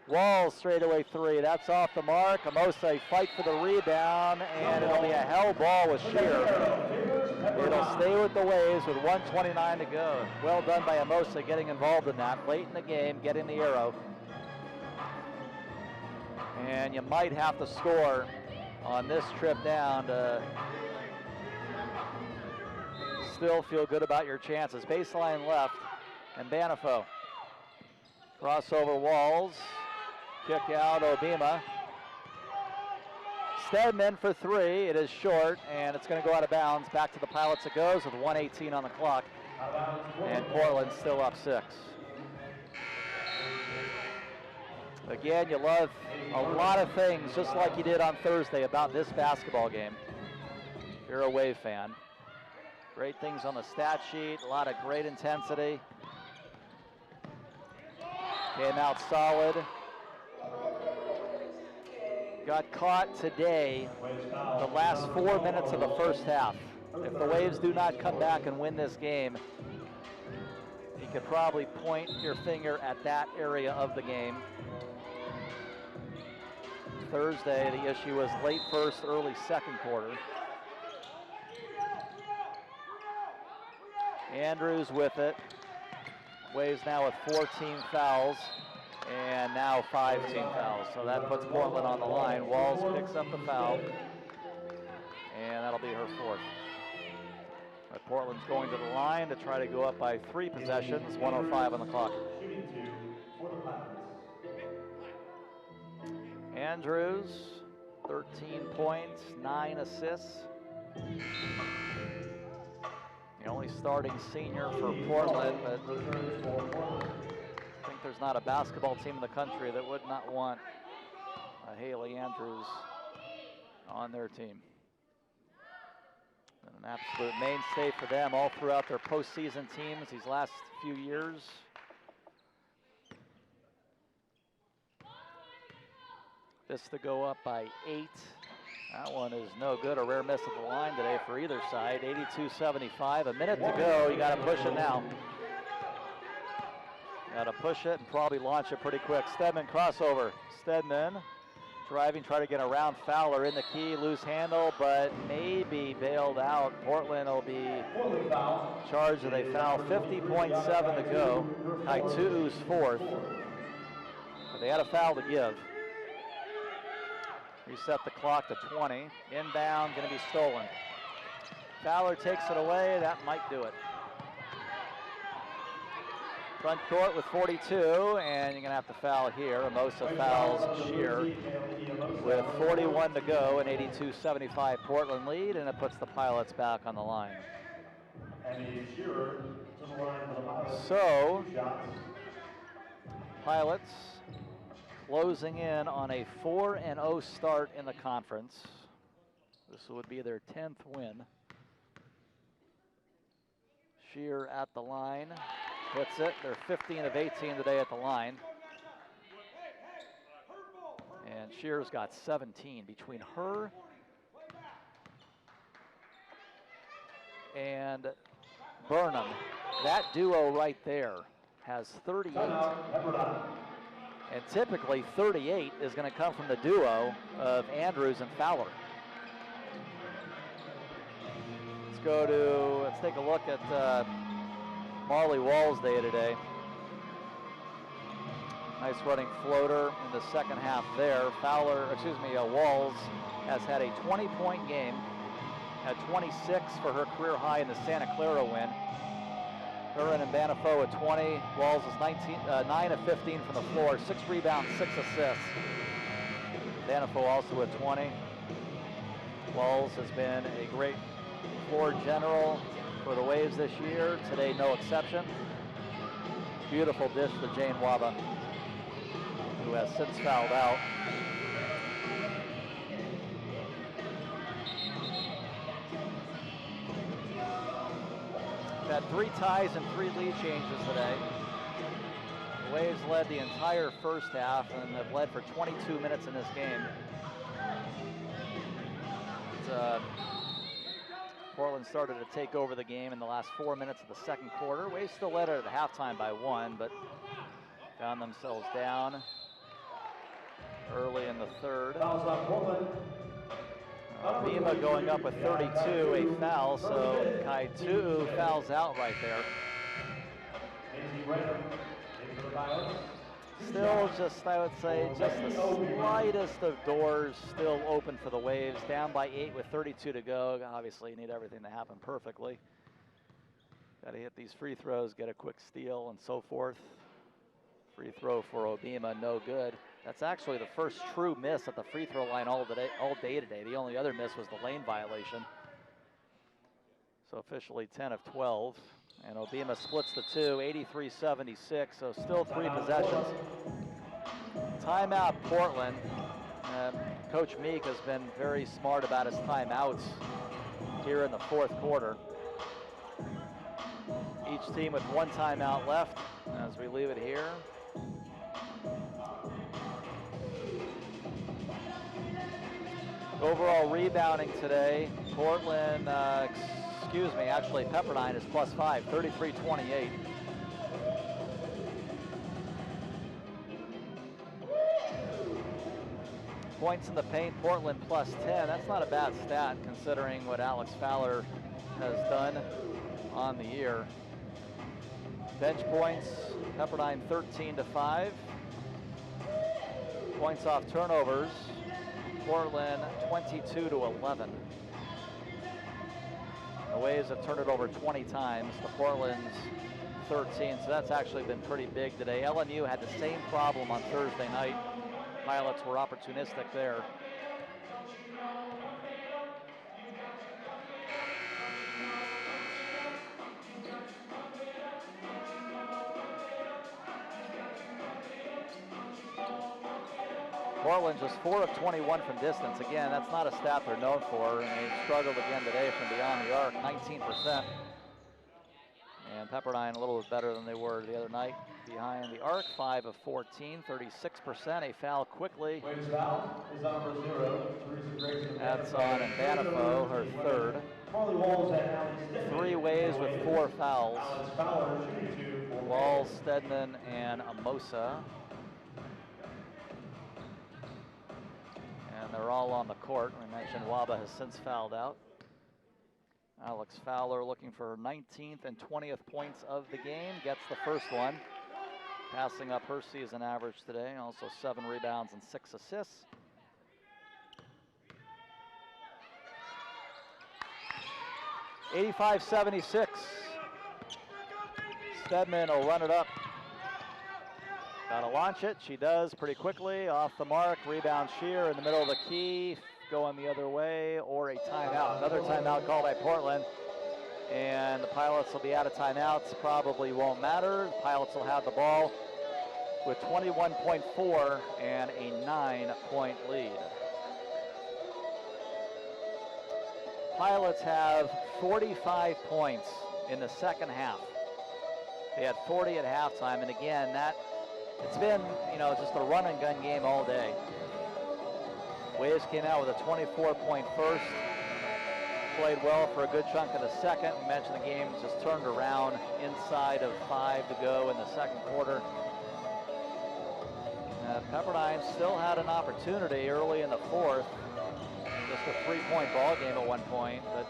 Walls straightaway 3, that's off the mark. Amosa fight for the rebound, and it'll be a hell ball with Shear. It'll stay with the Waves with 1:29 to go. Well done by Amosa getting involved in that late in the game, getting the arrow. And you might have to score on this trip down to still feel good about your chances. Baseline left, and Banifo. Crossover Walls. Kick out Obima. Stedman for 3. It is short, and it's going to go out of bounds. Back to the Pilots it goes with 1:18 on the clock. And Portland still up 6. Again, you love a lot of things, just like you did on Thursday, about this basketball game. If you're a Wave fan. Great things on the stat sheet, a lot of great intensity. Came out solid. Got caught today the last 4 minutes of the first half. If the Waves do not come back and win this game, you could probably point your finger at that area of the game. Thursday, the issue was late first, early second quarter. Andrews with it. Waves now with 14 fouls. And now 5 team fouls. So that puts Portland on the line. Walls picks up the foul. And that'll be her 4th. But Portland's going to the line to try to go up by 3 possessions. 1:05 on the clock. Andrews, 13 points, 9 assists. The only starting senior for Portland, but I think there's not a basketball team in the country that would not want Haley Andrews on their team. And an absolute mainstay for them all throughout their postseason teams these last few years. This to go up by 8. That one is no good. A rare miss at the line today for either side. 82-75. A minute to go. You got to push it now. Got to push it and probably launch it pretty quick. Stedman crossover. Stedman driving, try to get around Fowler in the key. Loose handle, but maybe bailed out. Portland will be charged with a foul. 50.7 to go. Kaitu'u's fourth. But they had a foul to give. Reset the clock to 20. Inbound, going to be stolen. Fowler takes it away. That might do it. Front court with 42, and you're going to have to foul here. Amosa fouls Shear with 41 to go, an 82-75 Portland lead, and it puts the Pilots back on the line. So, Pilots closing in on a 4-0 start in the conference. This would be their 10th win. Shear at the line. Hits it. They're 15 of 18 today at the line. And Shear's got 17 between her and Burnham. That duo right there has 38. And typically 38 is going to come from the duo of Andrews and Fowler. Let's take a look at Marley Wall's day today. Nice running floater in the second half there. Walls has had a 20-point game, had 26 for her career high in the Santa Clara win. Her and Banafo at 20. Walls is 9 of 15 from the floor, 6 rebounds, 6 assists. Banafo also at 20. Walls has been a great floor general for the Waves this year. Today, no exception. Beautiful dish for Jane Waba, who has since fouled out. We've had 3 ties and 3 lead changes today. The Waves led the entire first half and have led for 22 minutes in this game. Portland started to take over the game in the last 4 minutes of the second quarter. Waves still led it at halftime by 1, but found themselves down early in the third. Bima going up with 32, a foul, so Kaitu'u fouls out right there. Still I would say, just the slightest of doors still open for the Waves. Down by 8 with 32 to go. Obviously, you need everything to happen perfectly. Got to hit these free throws, get a quick steal, and so forth. Free throw for Obima, no good. That's actually the first true miss at the free throw line all day today. The only other miss was the lane violation. So officially 10 of 12. And Obima splits the 2, 83-76, so still 3 possessions. Timeout Portland. Coach Meek has been very smart about his timeouts here in the fourth quarter. Each team with 1 timeout left as we leave it here. Overall rebounding today, Portland, actually Pepperdine is +5, 33-28. Points in the paint, Portland +10. That's not a bad stat considering what Alex Fowler has done on the year. Bench points, Pepperdine 13-5. Points off turnovers, Portland 22-11. The Waves have turned it over 20 times, the Portland's 13, so that's actually been pretty big today. LMU had the same problem on Thursday night. Pilots were opportunistic there. Portland just 4 of 21 from distance. Again, that's not a stat they're known for, and they struggled again today from beyond the arc, 19%. And Pepperdine a little bit better than they were the other night. Behind the arc, 5 of 14, 36%. A foul quickly That's on Banifo, her third. Carly Walls and Allie Stedman. 3 ways with 4 fouls. Alex Fowler shooting 2 for Walls, Stedman, and Amosa. And they're all on the court. We mentioned Waba has since fouled out. Alex Fowler looking for her 19th and 20th points of the game. Gets the first one. Passing up her season average today. Also 7 rebounds and 6 assists. (85-76). Stedman will run it up. Gotta launch it. She does pretty quickly. Off the mark. Rebound Shear in the middle of the key. Going the other way, or a timeout. Another timeout called by Portland. And the Pilots will be out of timeouts. Probably won't matter. The Pilots will have the ball with 21.4 and a 9-point lead. Pilots have 45 points in the second half. They had 40 at halftime, and again, it's been, just a run and gun game all day. Waves came out with a 24-point first, played well for a good chunk of the second. We mentioned the game just turned around inside of 5 to go in the second quarter. Pepperdine still had an opportunity early in the fourth, just a 3-point ball game at one point, but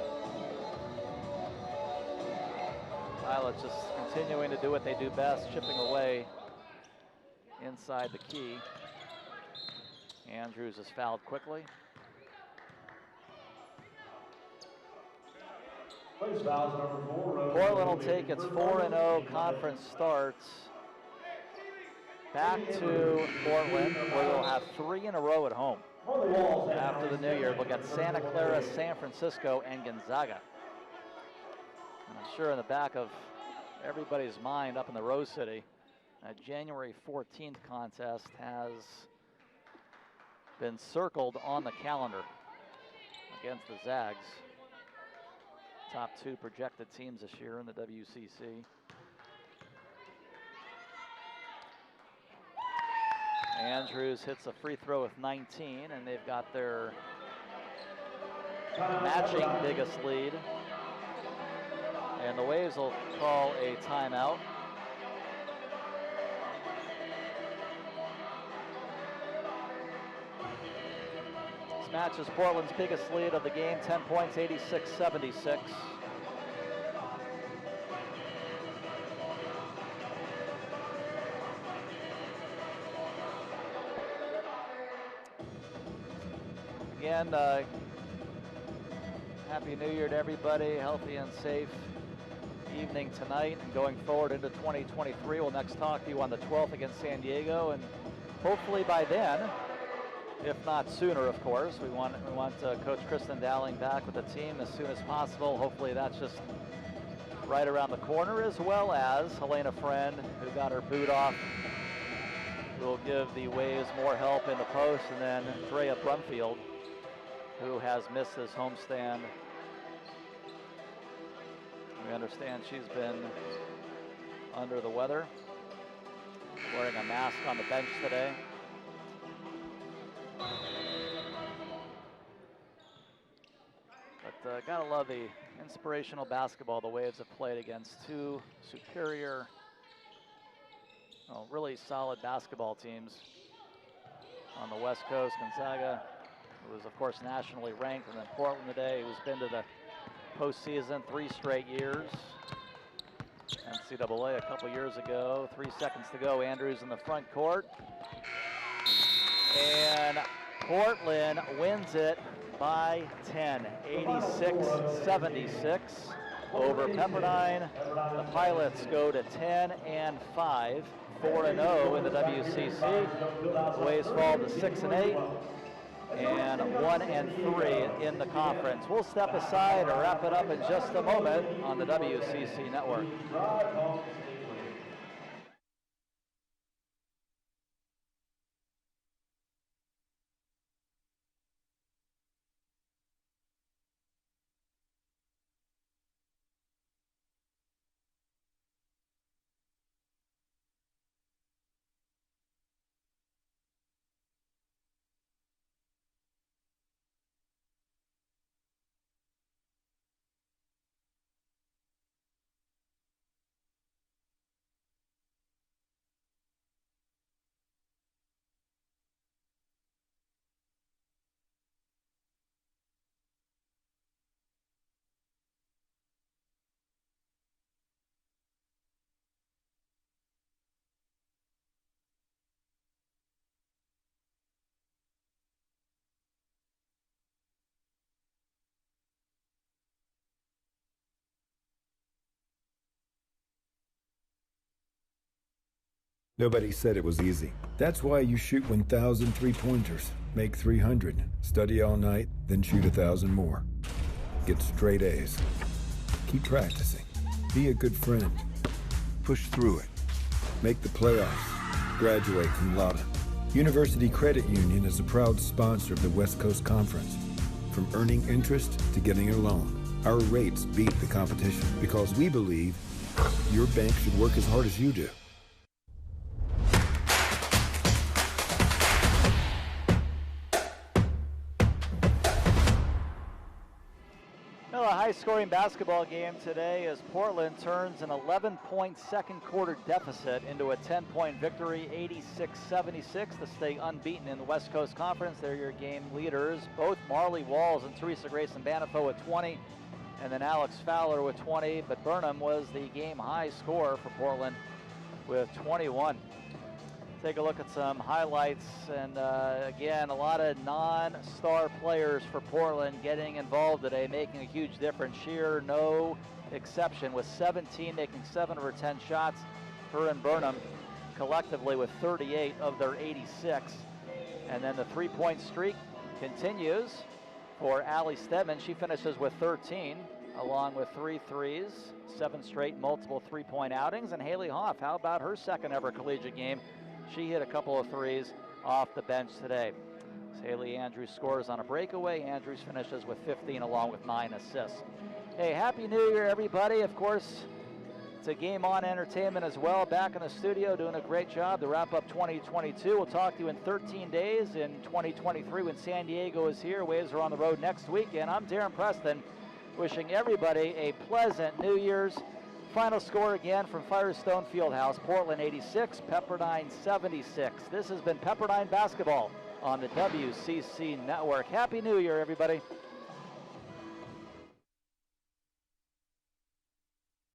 Pilots just continuing to do what they do best, chipping away inside the key. Andrews is fouled quickly. Portland will take its 4-0 conference starts back to Portland, where they'll have 3 in a row at home. After the new year, they'll get Santa Clara, San Francisco, and Gonzaga. And I'm sure in the back of everybody's mind up in the Rose City, a January 14th contest has been circled on the calendar against the Zags. Top 2 projected teams this year in the WCC. Andrews hits a free throw with 19, and they've got their matching biggest lead. And the Waves will call a timeout. This match is Portland's biggest lead of the game, 10 points, 86-76. Again, Happy New Year to everybody, healthy and safe evening tonight and going forward into 2023. We'll next talk to you on the 12th against San Diego, and hopefully by then, if not sooner, of course. We want Coach Kristen Dowling back with the team as soon as possible. Hopefully that's just right around the corner, as well as Helena Friend, who got her boot off, will give the Waves more help in the post, and then Drea Brumfield, who has missed this homestand. We understand she's been under the weather, wearing a mask on the bench today. But gotta love the inspirational basketball the Waves have played against 2 superior, really solid basketball teams on the West Coast. Gonzaga, who was of course nationally ranked, and then Portland today, who's been to the postseason 3 straight years. NCAA a couple years ago. 3 seconds to go. Andrews in the front court. And Portland wins it by 10, 86-76 over Pepperdine. The Pilots go to 10-5, 4-0 in the WCC. The Waves fall to 6-8 and 1-3 in the conference. We'll step aside and wrap it up in just a moment on the WCC Network. Nobody said it was easy. That's why you shoot 1,000 3-pointers, make 300, study all night, then shoot 1,000 more. Get straight A's. Keep practicing. Be a good friend. Push through it. Make the playoffs. Graduate cum laude. University Credit Union is a proud sponsor of the West Coast Conference. From earning interest to getting a loan, our rates beat the competition because we believe your bank should work as hard as you do. Well, a high-scoring basketball game today as Portland turns an 11-point second-quarter deficit into a 10-point victory, 86-76, to stay unbeaten in the West Coast Conference. They're your game leaders, both Marley Walls and Teresa Grayson Banifo with 20, and then Alex Fowler with 20, but Burnham was the game-high scorer for Portland with 21. Take a look at some highlights, and again, a lot of non-star players for Portland getting involved today, making a huge difference. Shear, no exception, with 17, making 7 of her 10 shots. Her and Burnham collectively with 38 of their 86. And then the three-point streak continues for Allie Stedman. She finishes with 13, along with 3 threes, 7 straight multiple three-point outings. And Haley Hoff, how about her second ever collegiate game? She hit a couple of threes off the bench today. As Haley Andrews scores on a breakaway. Andrews finishes with 15 along with 9 assists. Hey, Happy New Year, everybody. Of course, it's a Game On Entertainment as well. Back in the studio doing a great job to wrap up 2022. We'll talk to you in 13 days in 2023 when San Diego is here. Waves are on the road next weekend. I'm Darren Preston, wishing everybody a pleasant New Year's. Final score again from Firestone Fieldhouse, Portland 86, Pepperdine 76. This has been Pepperdine Basketball on the WCC Network. Happy New Year, everybody.